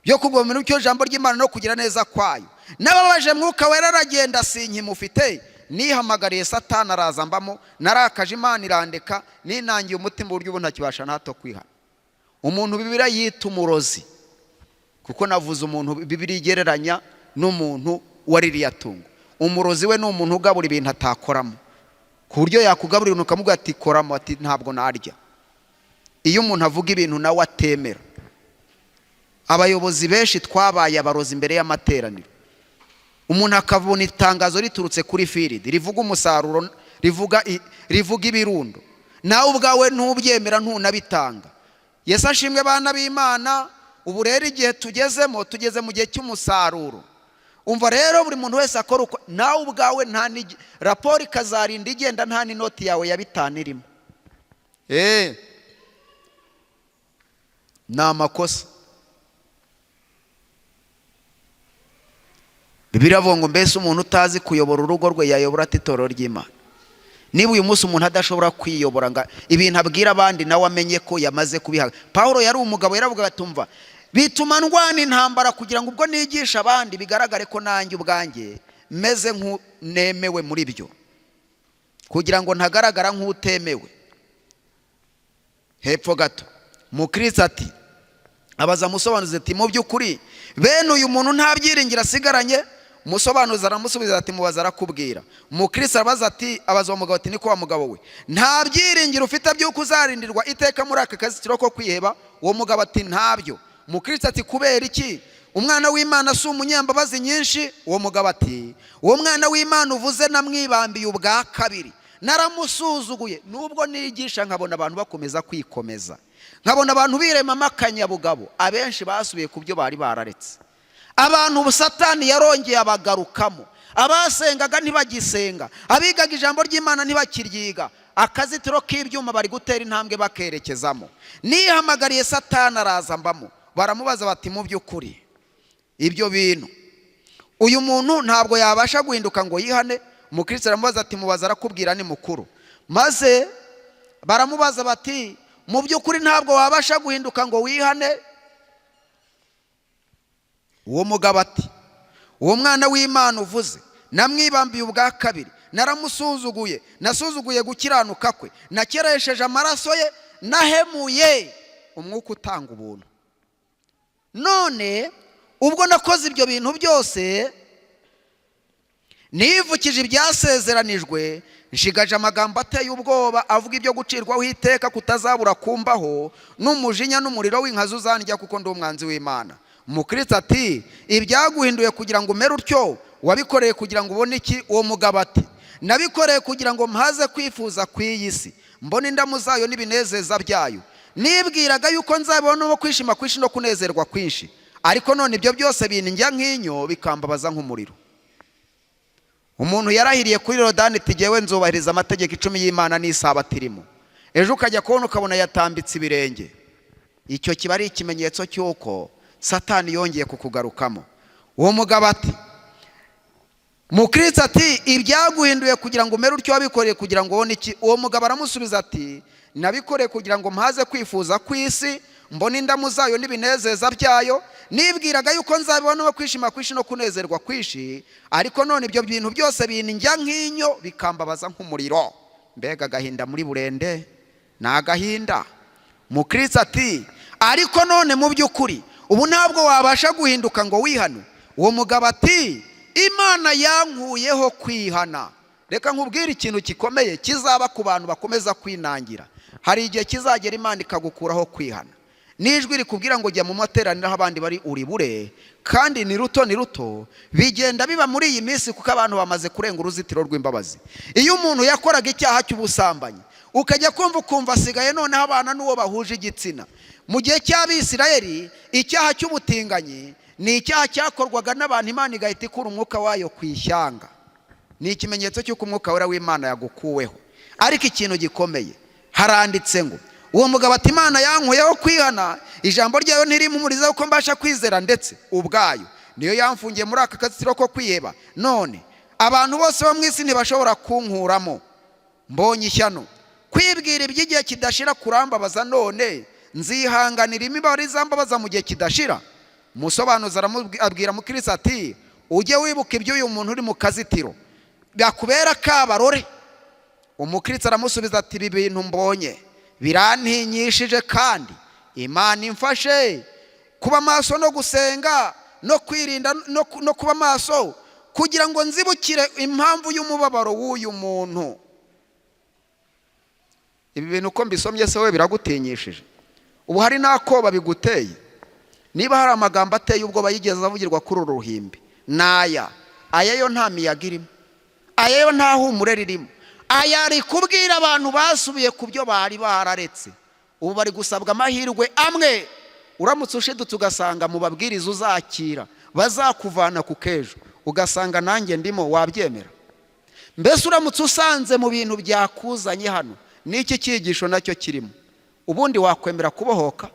byo kugomera icyo jambo ry'Imana no kugira neza kwayo, nababaje Mwuka Wera aragenda sinkimufite, nihamagariye Satani araza mbamo, narakaje Imana irandeka, ninangiye umutima buryo ubu ntakibasha nato kwihana. Umuntu Bibiliya yita umurozi, kuko navuze umuntu Bibiliya igereranya n'umuntu waririye tungo. Umurozi we ni umuntu ugabura ibintu atakoramo, ku buryo yakugaburira ukamuga ati koramo, ati ntabwo narya. Iyo umuntu avuga ibintu nawe atemera. Abayobozi benshi twabaye abarozi imbere y'amateraniro. Umuntu akabona itangazo riturutse kuri firidi rivuga umusaruro, rivuga ibirundo, nawe ubwawe ntubyemera, ntunabitanga. Yesu ashimwe bana b'Imana. Ubu rero igihe tugeze mu gihe cy'umusaruro. Umva rero buri muntu wese akora uko, nawe ubwawe nta raporo ikazarinda igenda, nta n'inoti yawe ya 5 irimo. Ni amakosa. Bibiliya avuga ngo mbese umuntu utazi kuyobora urugo rwe yayobora ate itorero ry'Imana? Niba uyu munsi umuntu adashobora kwiyobora ngo ibintu abwira abandi nawe amenye ko yamaze kubihaga. Pawulo yari umugabo, yaravuga atumva, bituma ndwana intambara kugira ngo ubwo nigisha abandi bigaragare ko nanjye ubwanjye meze nk'unemewe muri byo, kugira ngo ntagaragara nk'utemewe. Hepfo gato Mukristo ati abaza musobanuzi ati mu by'ukuri bene uyu muntu nta byiringiro asigaranye. Musobanuzi aramusubiza ati mubaza arakubwira. Mukristo abaza ati abaza umugabo ati niko wa mugabo we nta byiringiro ufite by'uko uzarindirwa iteka muri aka kazitiro ko kwiheba? Uwo mugabo ati ntabyo. Mukristo ati kubera iki? Umwana w'Imana si umunyambabazi nyinshi? Uwo mugabo ati uwo mwana w'Imana uvuze namwibambiye ubwa kabiri, naramusuzuguye. Nubwo nigisha nkabona abantu bakomeza kwikomeza, nkabona abantu biremamo akanyabugabo, abenshi basubiye ku byo bari bararetse. Abantu Satani yarongeye abagarukamo, abasengaga ntibagisenga, abigaga ijambo ry'Imana ntibakiryiga, akazitiro k'ibyuma bari gutera intambwe bakerekezamo. Nihamagariye Satani araza mbamo, baramubaza bati mu by'ukuri ibyo bintu uyu muntu ntabwo yabasha guhinduka ngo yihane? Mukristo aramubaza ati mubaza arakubwira ni mukuru. Maze baramubaza bati mu by'ukuri ntabwo wabasha guhinduka ngo wihane? Uwo mugabo ati uwo mwana w'Imana uvuze namwibambiye ubwa kabiri, naramusuzuguye, nasuzuguye gukiranuka kwe, nakeresheje amaraso ye, nahemuye umwuka utanga ubuntu. None ubwo nakoze ibyo bintu byose, nivukije ibyasezeranijwe, nshigaje amagambo ateye ubwoba avuga ibyo gucirwaho iteka kutazabura kumbaho, n'umujinya n'umuriro w'inkazi uzandya, kuko ndi umwanzi w'Imana. Umukristo ati, ibyaguhinduye kugira ngo umere utyo, wabikoreye kugira ngo ubone iki? Uwo mugabo ati, nabikoreye kugira ngo mpaze kwifuza kw'iyi si, mbone indamu zayo n'ibinezeza byayo. Nibwiraga yuko nzabona no kwishima kwinshi no kunezerwa kwinshi, ariko none ibyo byose bindya nk'inyo, bikambabaza nk'umuriro. Umuntu yarahiriye kuri Yorodani ati, jyewe nzubahiriza amategeko 10 y'Imana n'Isabato irimo. Ejo ukajya kubona ukabona yatambitse ibirenge. Icyo kiba ari ikimenyetso cy'uko Satani yongeye kukugarukamo. Uwo mugabo ati, Mukristo ati, ibyaguhinduye kugira ngo umere utyo, wabikoreye kugira ngo ubone iki? Uwo mugabo aramusubiza ati, nabikoreye kugira ngo mpaze kwifuza kw'isi, mbone indamu zayo n'ibinezeza byayo. Nibwiraga yuko nzabibona no kwishima kwinshi no kunezerwa kwinshi, ariko none ibyo bintu byose bindya nk'inyo, bikambabaza nk'umuriro. Mbega agahinda muri burende, ni agahinda. Mukristo ati, ariko none mu by'ukuri ubu ntabwo wabasha guhinduka ngo wihane. Uwo mugabo ati, Imana yankuyeho kwihana. Reka nkubwire ikintu gikomeye kizaba ku bantu bakomeza kwinangira. Hari igihe kizagera Imana ikagukuraho kwihana. Nijwi rikubwira ngo jya mu materaniro aho abandi bari uri bure, kandi ni ruto bigenda biba muri iyi minsi, kuko abantu bamaze kurenga uruzitiro rw'imbabazi. Iyo umuntu yakoraga icyaha cy'ubusambanyi, ukajya ukumva asigaye noneho abana n'uwo bahuje igitsina. Mu gihe cy'Abisirayeli, icyaha cy'ubutinganyi ni icyaha cyakorwaga n'abantu, Imana igahita ikura umwuka wayo ku ishyanga. Ni ikimenyetso cy'uko umwuka wera w'Imana yagukuweho. Ariko ikintu gikomeye, haranditse ngo, uwo mugabo ati, Imana yankuyeho kwihana, ijambo ryayo ntirimpumuriza uko mbasha kwizera, ndetse ubwayo niyo yamfungiye muri aka kazitiro ko kwiheba. None abantu bose bo mu isi ntibashobora kunkuramo. Mbonye ishyano kwibwira iby'igihe kidashira kurambabaza, none nzihanganira imibabaro izambabaza mu gihe kidashira. Umusobanuzi abwira Mukristo ati, ujye wibuka iby'uyu muntu uri mu kazitiro, byakubera kabarore. Umukristo aramusubiza ati, ibi bintu mbonye birantinyishije, kandi Imana imfashe kuba maso no gusenga no kwirinda no kuba maso, kugira ngo nzibukire impamvu y'umubabaro w'uyu muntu. Ibi bintu uko mbisomye se we biragutinyishije? Ubu hari nakoba biguteye? Niba hari amagambo ateye ubwoba yigeze avugirwa kuri uru ruhimbi, naya yo nta miyaga irimo, yo nta humure ririmo, ari kubwira abantu basubiye ku byo bari bararetse. Ubu bari gusabwa amahirwe amwe. Uramutse ushidutse ugasanga mu babwiriza uzakira bazakuvana ku kejo, ugasanga nanjye ndimo, wabyemera? Mbese uramutse usanze mu bintu byakuzanye hano n'iki cyigisho nacyo kirimo, ubundi wakwemera kubohoka?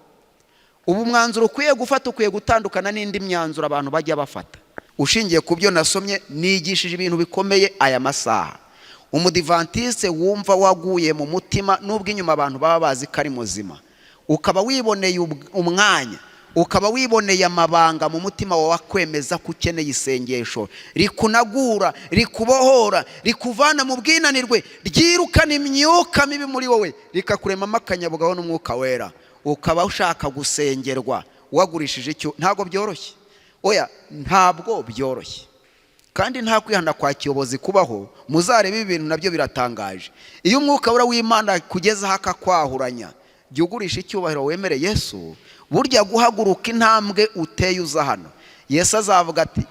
Ubu mwanzuro ukwiye gufata, ukwiye gutandukana n'indi myanzuro abantu bajya bafata. Ushingiye ku byo nasomye, nigishije ibintu bikomeye aya masaha. Umudivantiste wumva waguye mu mutima, nubwo inyuma abantu baba bazi ko ari muzima, ukaba wiboneye umwanya, ukaba wiboneye amabanga mu mutima wawe kwemeza ko ukeneye isengesho rikunagura, rikubohora, rikuvana mu bwinanirwe, ryirukana imyuka mibi muri wowe, rikakuremamo akanyabugabo n'umwuka wera, ukaba ushaka gusengerwa wagurishije icyo. Ntabwo byoroshye, oya ntabwo byoroshye, kandi nta kwihana kwa kiyobozi kubaho. Muzarebe ibintu nabyo biratangaje. Iyo umwuka wera w'Imana kugezaho akakwahuranya, jya ugurisha icyubahiro wemere Yesu. Burya guhaguruka intambwe uteye uza hano, Yesu azavuga ati,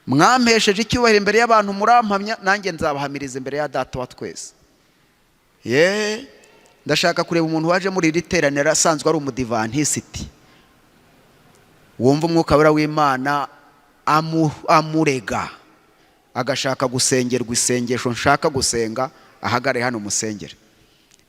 mwampesheje icyubahiro imbere y'abantu, murampamya, nanjye nzabahamiriza imbere ya Data wa twese. Ndashaka kureba umuntu waje muri iri teraniro asanzwe ari umudivantiste, wumva umwuka wera w'Imana amurega, agashaka gusengerwa isengesho nshaka gusenga, ahagare hano musengere.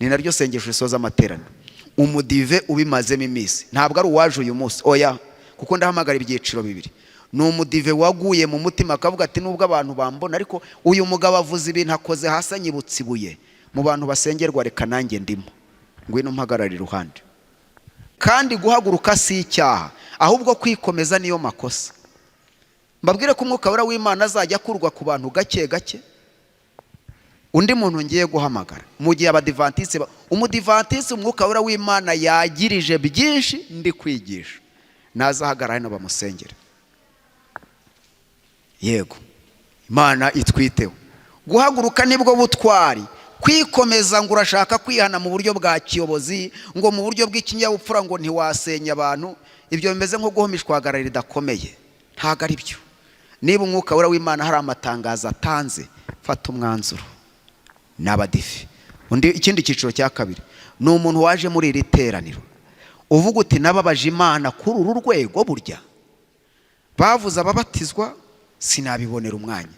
Ni naryo sengesho risoza amateraniro. Umudive ubimazemo iminsi, ntabwo ari uwaje uyu munsi, oya, kuko ndahamagara ibyiciro bibiri. Ni umudive waguye mu mutima akavuga ati, nubwo abantu bambona, ariko uyu mugabo avuze ibintu akoze hasi anyibutse ibuye. Mu bantu basengerwa reka nanjye ndimo, ngwino mpagarara iruhande. Kandi guhaguruka si icyaha, ahubwo kwikomeza niyo makosa. Mbabwire ko umwuka wera w'Imana azajya akurwa ku bantu gake gake, undi muntu ngiye guhamagara mu gihe abadivantiste umudivantiste umwuka wera w'Imana yagirije byinshi ndi kwigisha, nazahagarara hano bamusengera. Yego, Imana itwiteho. Guhaguruka nibwo butwari. Kwikomeza ngo urashaka kwihana mu buryo bwa kiyobozi, ngo mu buryo bw'ikinyabupfura ngo ntiwasenya abantu, ibyo bimeze nko guhomishwa hagarara ridakomeye. Ntago ari byo. Niba umwuka wera w'Imana hari amatangazo atanze, fata umwanzuro. N'abadifi. Ikindi cyiciro cya kabiri ni umuntu waje muri iri teraniro uvuga uti nababaje Imana kuri uru rwego, burya bavuze ababatizwa sinabibonera umwanya,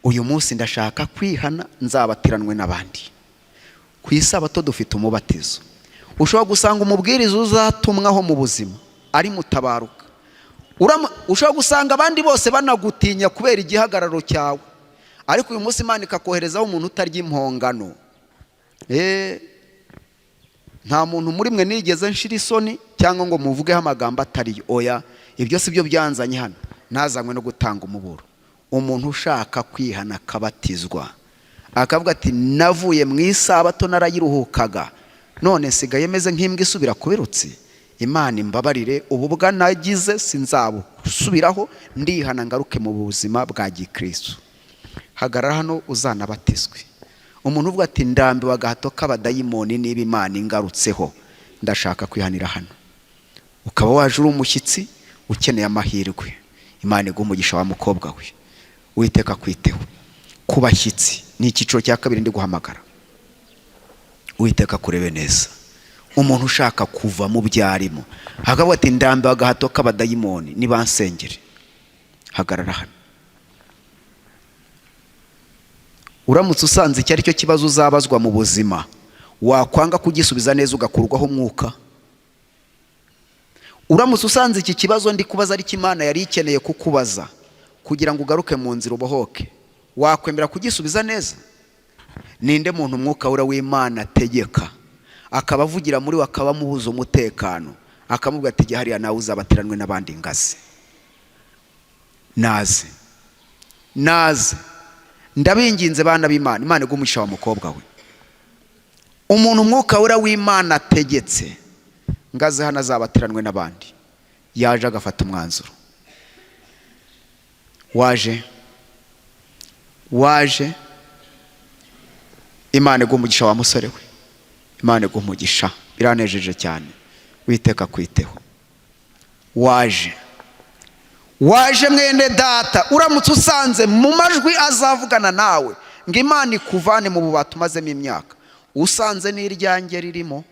uyu munsi ndashaka kwihana, nzabatiranwe n'abandi. Ku isabato dufite umubatizo. Ushobora gusanga umubwiriza uzatumwaho mu buzima ari mutabaruka, ushobora gusanga abandi bose banagutinya kubera igihagararo cyawe, ariko uyu munsi Imana ikakoherezaho umuntu utarya impongano. Nta muntu muri mwe nigeze nshira isoni cyangwa ngo muvugeho amagambo atariyo. Oya, ibyo si byo byanzanye hano. Nazanywe no gutanga umuburo. Umuntu ushaka kwihana akabatizwa akavuga ati navuye mu isabato narayiruhukaga, none nsigaye meze nk'imbwa isubira ku birutsi, Imana imbabarire, ubu bwa nagize sinzabusubiraho, ndihana ngaruke mu buzima bwa gikristo. Hagarara hano uzanabatizwe. Umuntu uvuga ati ndambiwe agahato k'abadayimoni, niba Imana ingarutseho ndashaka kwihanira hano. Ukaba waje uri umushyitsi ukeneye amahirwe, Imana iguha umugisha wa mukobwa we. Uwiteka kwiteho. Ku bashyitsi ni icyiciro cya kabiri ndi guhamagara. Uwiteka kurebe neza. Umuntu ushaka kuva mu byarimo hakavuga ati ndambiwe agahato k'abadayimoni, nibansengere. Hagarara hano. Uramutse usanze icyo ari cyo kibazo uzabazwa mu buzima, wakwanga kugisubiza neza ugakurwaho umwuka? Uramutse usanze iki kibazo ndi kubaza ari Imana yari ikeneye kukubaza kugira ngo ugaruke mu nzira ubohoke, wakwemera kugisubiza neza? Ninde muntu umwuka wera w'Imana ategeka akaba avugira muri we, akaba amubuza umutekano, akamubwira ati hariya nawe uzabatiranwe n'abandi ngaze? Naze ndabinginze bana b'Imana, Imana igumisha wa mukobwa we. Umuntu umwuka wera w'Imana ategetse ngaze hano azabatiranwe n'abandi, yaje agafata umwanzuro. Waje Imana igumugisha wa musore we. Imana igumugisha, biranejeje cyane. Witeka kwiteho. Waje mwene data, uramutse usanze mu majwi azavugana nawe ngo Imana ikuvane mu bubata umazemo imyaka, usanze n'iryange ririmo,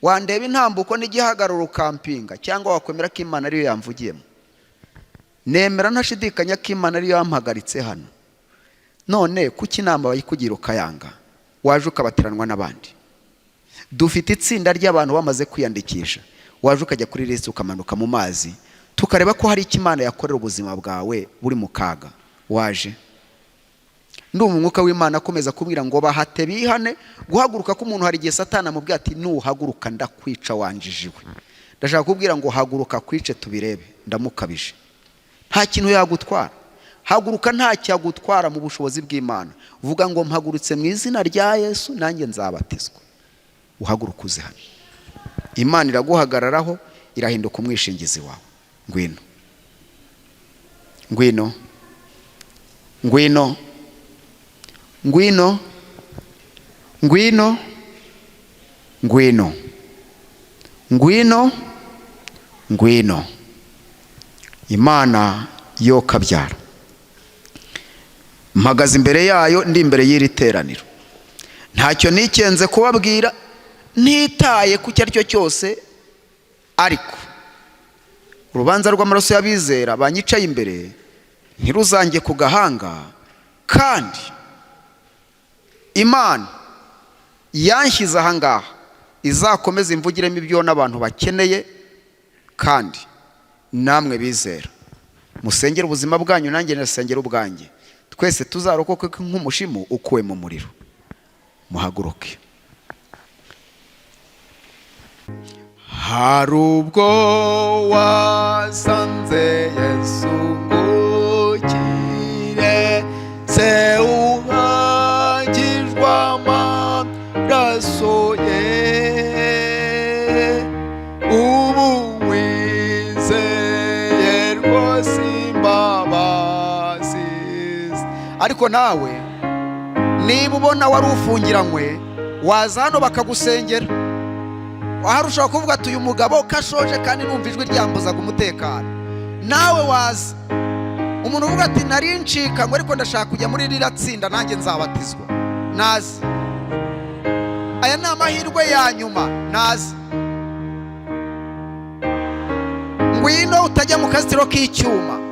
wandeba intambuko n'igihagararo ukampinga, cyangwa wakwemera ko Imana ariyo yamvugiyemo? Nemera ntashidikanya ko Imana ariyo yampagaritse hano. None kuki inama bayikugira ukayanga, waje ukabatiranwa n'abandi? Dufite itsinda ry'abantu bamaze kwiyandikisha, waje ukajya kuri list ukamanuka mu mazi, tukareba ko hari icyo Imana yakorera ubuzima bwawe buri mu kaga. Waje ndumva umwuka w'Imana akomeza kubwira ngo bahate bihane. Guhaguruka k'umuntu hari igihe Satani amubwira ati nuhaguruka ndakwica wanjijiwe. Ndashaka kubwira ngo haguruka kwice tubirebe, ndamukabije. Nta kintu yagutwara. Haguruka nta cyagutwara mu bushobozi bw'Imana. Vuga ngo mpagurutse mu izina rya Yesu nanjye nzabatizwa. Uhaguruka uze hano. Imana iraguhagararaho, irahinduka umwishingizi wawe. Ngwino. Imana yo kabyara. Mpagaze imbere yayo, ndi imbere y'iri teraniro. Ntacyo nikenze kubabwira, ntitaye ku cyari cyo cyose, ariko urubanza rw'amaraso y'abizera banyicaye imbere ntiruzange ku gahanga, kandi Imana yanshyize aha ngaha izakomeza imvugiremo ibyo n'abantu bakeneye, kandi namwe bizera musengera ubuzima bwanyu, nanjye nasengera ubwanjye, twese tuzarokoke nk'umushimu ukuwe mu muriro. Muhaguruke. Hari ubwo wasanze Yesu ngukire se ariko nawe niba ubona wari ufungiranywe waza hano bakagusengera. Ahari ushobora kuvuga ati uyu mugabo kashoje kandi numva ijwi ryambuzaga umutekano, nawe waza. Umuntu uvuga ati nari ncikanywe ariko ndashaka kujya muri ririya tsinda nanjye nzabatizwa, naze. Aya ni amahirwe ya nyuma, naze. Ngwino utajya mu kasitiro k'icyuma.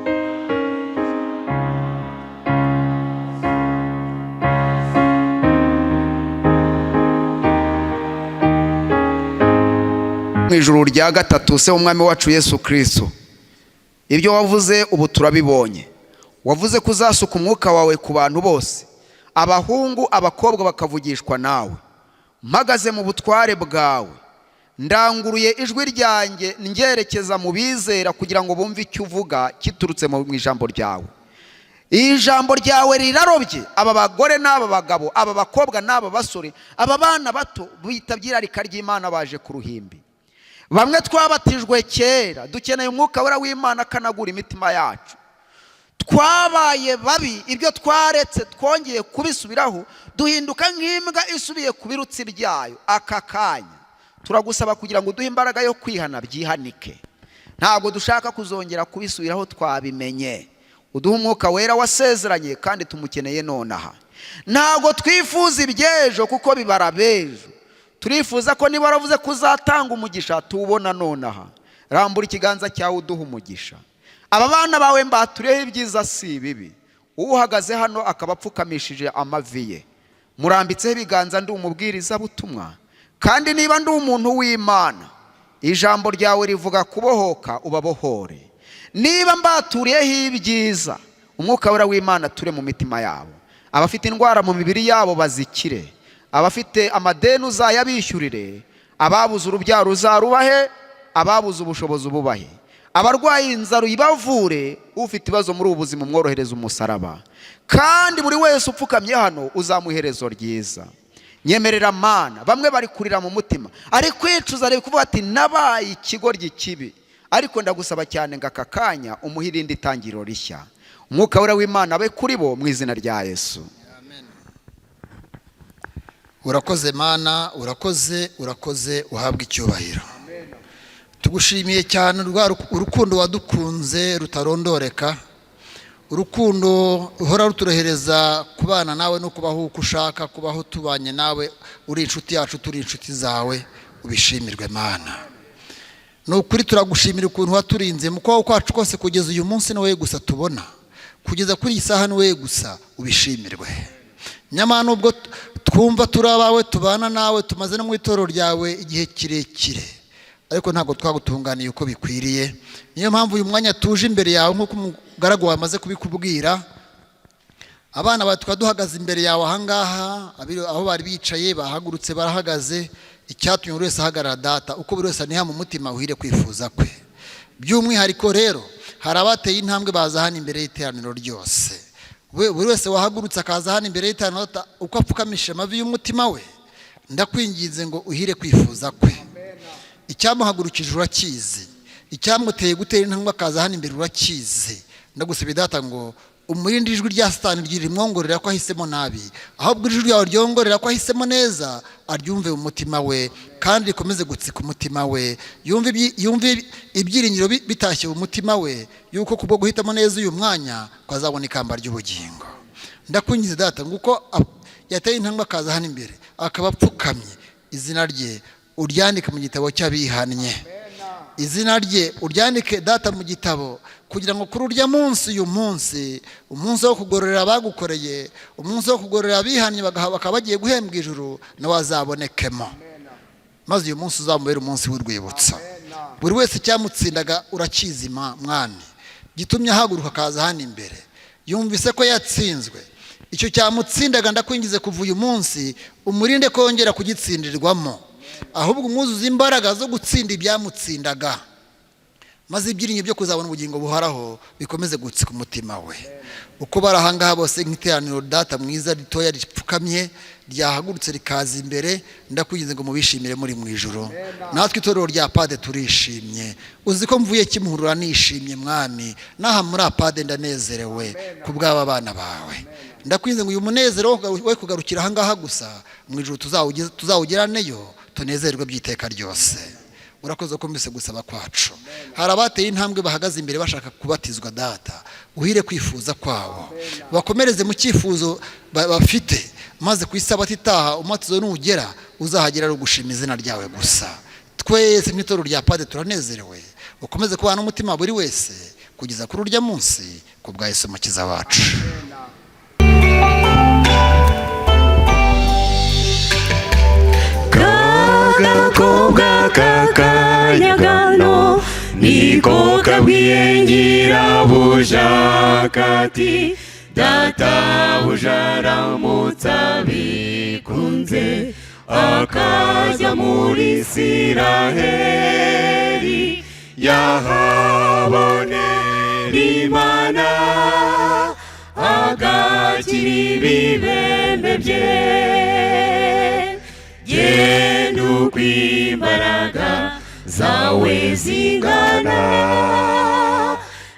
Mu ijuru rya gatatu se umwami wacu Yesu Kristo, ibyo wavuze ubu turabibonye. Wavuze ko uzasuka umwuka wawe ku bantu bose, abahungu abakobwa bakavugishwa nawe. Mpagaze mu butware bwawe, ndanguruye ijwi ryanjye ngerekeza mu bizera kugira ngo bumve icyo uvuga kiturutse mu ijambo ryawe. Iri jambo ryawe rirarobye aba bagore n'aba bagabo, aba bakobwa n'aba basore, aba bana bato bitabye irarika ry'Imana baje ku ruhimbi. Bamwe twabatijwe kera, dukeneye umwuka wera w'Imana akanagura imitima yacu. Twabaye babi, ibyo twaretse twongeye kubisubiraho, duhinduka nk'imbwa isubiye ku birutsi byayo. Aka kanya turagusaba kugira ngo uduhe imbaraga yo kwihana byihanike. Ntabwo dushaka kuzongera kubisubiraho, twabimenye. Uduhe umwuka wera wasezeranye kandi tumukeneye nonaha. Ntabwo twifuza ibyejo kuko bibara bejo. Turifuza ko niba waravuze kuzatanga umugisha tuwubona nonaha. Rambura ikiganza cyawe uduhe umugisha. Aba bana bawe mbatureho ibyiza si bibi. Uhagaze hano akaba apfukamishije amavi ye, murambitseho ibiganza, ndi umubwiriza butumwa kandi niba ndi umuntu w'Imana, ijambo ryawe rivuga kubohoka, ubabohore. Niba mbaturiyeho ibyiza, umwuka wera w'Imana ture mu mitima yabo. Abafite indwara mu mibiri yabo bazikire, abafite amadeni uzayabishyurire, ababuze urubyaro uzarubahe, ababuze ubushobozi ububahe, abarwaye inzara uyibavure, ufite ibibazo muri ubu buzima umworohereza umusaraba, kandi buri wese upfukamye hano uzamuherezo ryiza. Nyemerera Mana, bamwe bari kurira mu mutima, ari kwicuza, ari kuvuga ati nabaye ikigoryi kibi, ariko ndagusaba cyane ngo aka kanya umuhe irindi tangiriro rishya. Umwuka wera w'Imana abe kuri bo mu izina rya Yesu. Urakoze Mana, urakoze uhabwe icyubahiro. Tugushimiye cyane urukundo wadukunze rutarondoreka, urukundo uhora ruturohereza kubana nawe no kubaho uko ushaka, kubaho tubanye nawe, uri inshuti yacu turi inshuti zawe. Ubishimirwe Mana. Nukuri turagushimira ukuntu waturinze mu kwaho kwacu kose kugeza uyu munsi, nawe gusa tubona kugeza kuri iyi saha, nawe gusa ubishimirwe. Nyamara nubwo twumva turi abawe, tubana nawe, tumaze no mu itorero ryawe igihe kirekire, ariko ntabwo twagutunganiye uko bikwiriye. Niyo mpamvu uyu mwanya tuje imbere yawe nk'uko umugaragu wamaze kubikubwira. Abana batwa duhagaze imbere yawe ahangaha, aho bari bicaye bahagurutse barahagaze. Icyatumye buri wese ahagarara Data, uko buri wese aniha mu mutima uhire kwifuza kwe. By'umwihariko rero hari abateye intambwe baza hano imbere y'iteraniro ryose. Buri wese wahagurutse akaza hano imbere y'iteraniro uko apfukamisha amavi y'umutima we, ndakwinginze ngo uhire kwifuza kwe. Icyamuhagurukije urakizi, icyamuteye gutera intambwe akaza hano imbere urakizi. Ndagusaba Data ngo umurinde ijwi rya Satani rimwongorera ko ahisemo nabi, ahubwo ijwi ryawe ryongorera ko ahisemo neza, aryumve mu mutima we kandi rikomeze gutsika umutima we. Yumve ibyiringiro bitashye mu mutima we yuko kubwo guhitamo neza uyu mwanya kwazabona ikamba ry'ubugingo. Ndakwingiza Data ngo uko yateye intambwe akaza hano imbere akaba apfukamye, izina rye uryandike mu gitabo cy'abihannye. Izina rye uryandike Data mu gitabo, kugira ngo kuri urya munsi, uyu munsi, umunsi wo kugororera abagukoreye, umunsi wo kugororera abihannye bakaba bagiye guhembwa ijuru, nawe azabonekemo, maze uyu munsi uzamubera umunsi w'urwibutso. Buri wese cyamutsindaga urakizi Mwami, gitumye ahaguruka akaza hano imbere, yumvise ko yatsinzwe. Icyo cyamutsindaga ndakwingize kuva uyu munsi umurinde kongera kugitsindirwamo, ahubwo umwuzuza imbaraga zo gutsinda ibyamutsindaga, maze ibyiringiro byo kuzabona ubugingo buhoraho bikomeze gutsika umutima we. Uko barahangaha bose nk'iteraniro Data mwiza ritoya ripfukamye ryahagurutse rikaza imbere, ndakwinginze ngo mubishimire muri mu ijuru. Natwe itorero rya Pade turishimye, uzi ko mvuye Kimuhurura nishimye Mwami, naha muri Pade ndanezerewe kubw'aba bana bawe. ndakwinze ngo uyu munezero we kugarukira ahangaha gusa, mu ijuru tuzawugeraneyo tunezerwe by'iteka ryose. Urakoze ko mbese gusaba kwacu. Hari abateye intambwe bahagaze imbere bashaka kubatizwa data, uhire kwifuza kwabo, bakomereze mu cyifuzo bafite, maze ku isabato itaha umatizo nugera uzahagera ari ugushima izina ryawe gusa. Twese nk'itoro rya Pade turanezerewe, ukomeze kubana n'umutima buri wese kugeza kuri urya munsi, ku bwa Yesu Umukiza wacu. Agakobwa k'akanyagano niko kabwiye nyirabuja kati databuja aramutsa bikunze akajya muri Isiraheli yahabonera Imana agakira ibibembe bye. Genda uko imbaraga zawe zingana,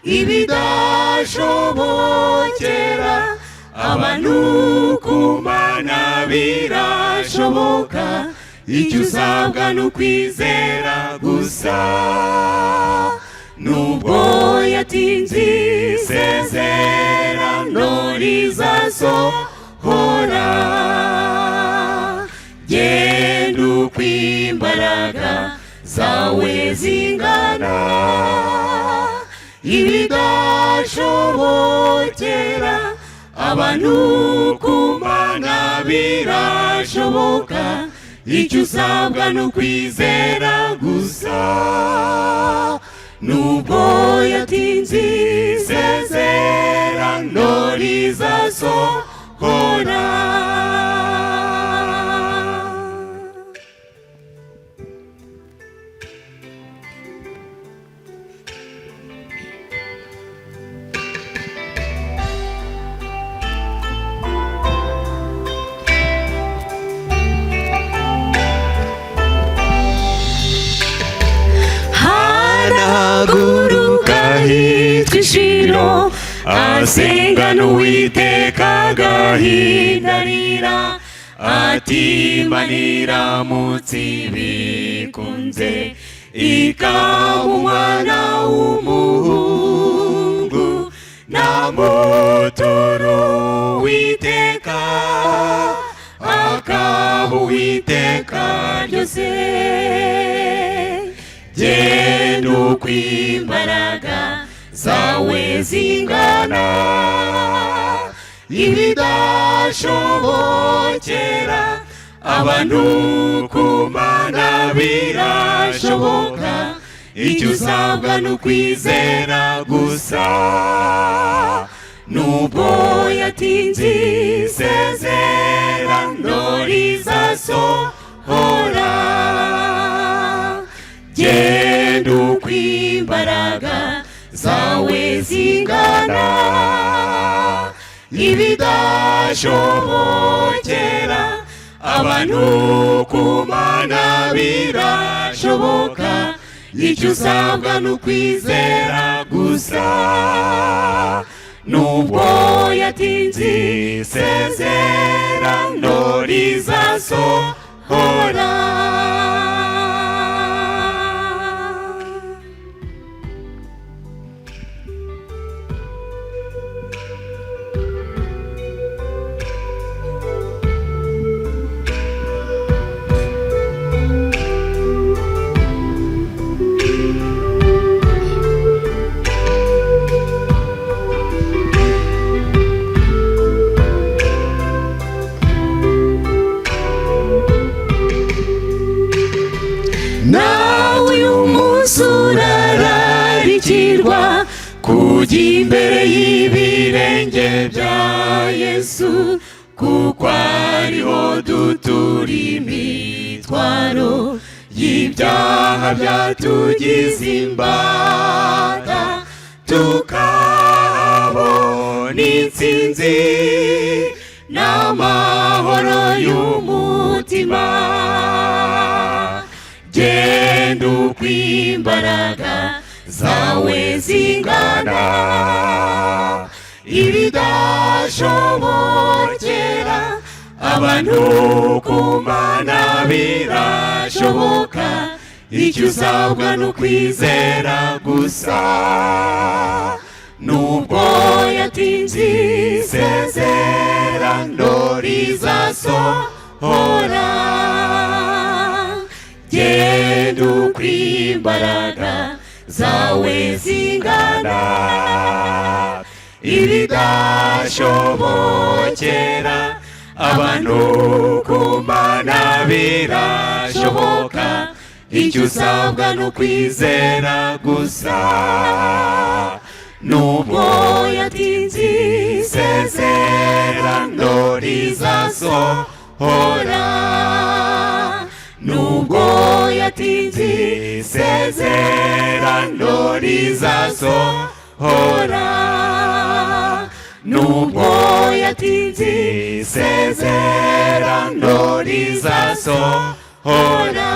ibidashobokera abantu ku Mana birashoboka. Icyo usabwa ni ukwizera gusa, nubwo yatinze isezerano rizasohora. Genda uko imbaraga zawe zingana, ibidashobokera abantu ku Mana birashoboka. Icyo usabwa ni ukwizera gusa, nubwo yatinze isezerano rizasohora. Haguruka hitwa Shilo, asengana Uwiteka agahindarira, ati Imana iramutse bikunze ikamuha umwana w'umuhungu, namutura Uwiteka akaba Uwiteka ryose. Genda uko imbaraga zawe zingana, ibidashobokera abantu ku Mana birashoboka. Icyo usabwa ni ukwizera gusa, nubwo yatinze isezerano rizasohora. Genda uko imbaraga zawe zingana, ibidashobokera abantu ku Mana birashoboka. Icyo usabwa ni ukwizera gusa, nubwo yatinze isezerano rizasohora. Nawe uyu munsi urararikirwa kujya imbere y'ibirenge bya Yesu, kuko ariho dutura imitwaro y'ibyaha byatugize imbata, tukahabona intsinzi n'amahoro y'umutima. Genda uko imbaraga zawe zingana, ibidashoboka abantu kumana birashoboka icyo usabwa ni ukwizera gusa nubwo yatinze isezerano rizasohora genda uko imbaraga zawe zingana ibidashobokera abantu kumana birashoboka icyo usabwa ni ukwizera gusa nubwo yatinze isezerano rizasohora nubwo yatinze isezerano rizasohora nubwo yatinze isezerano rizasohora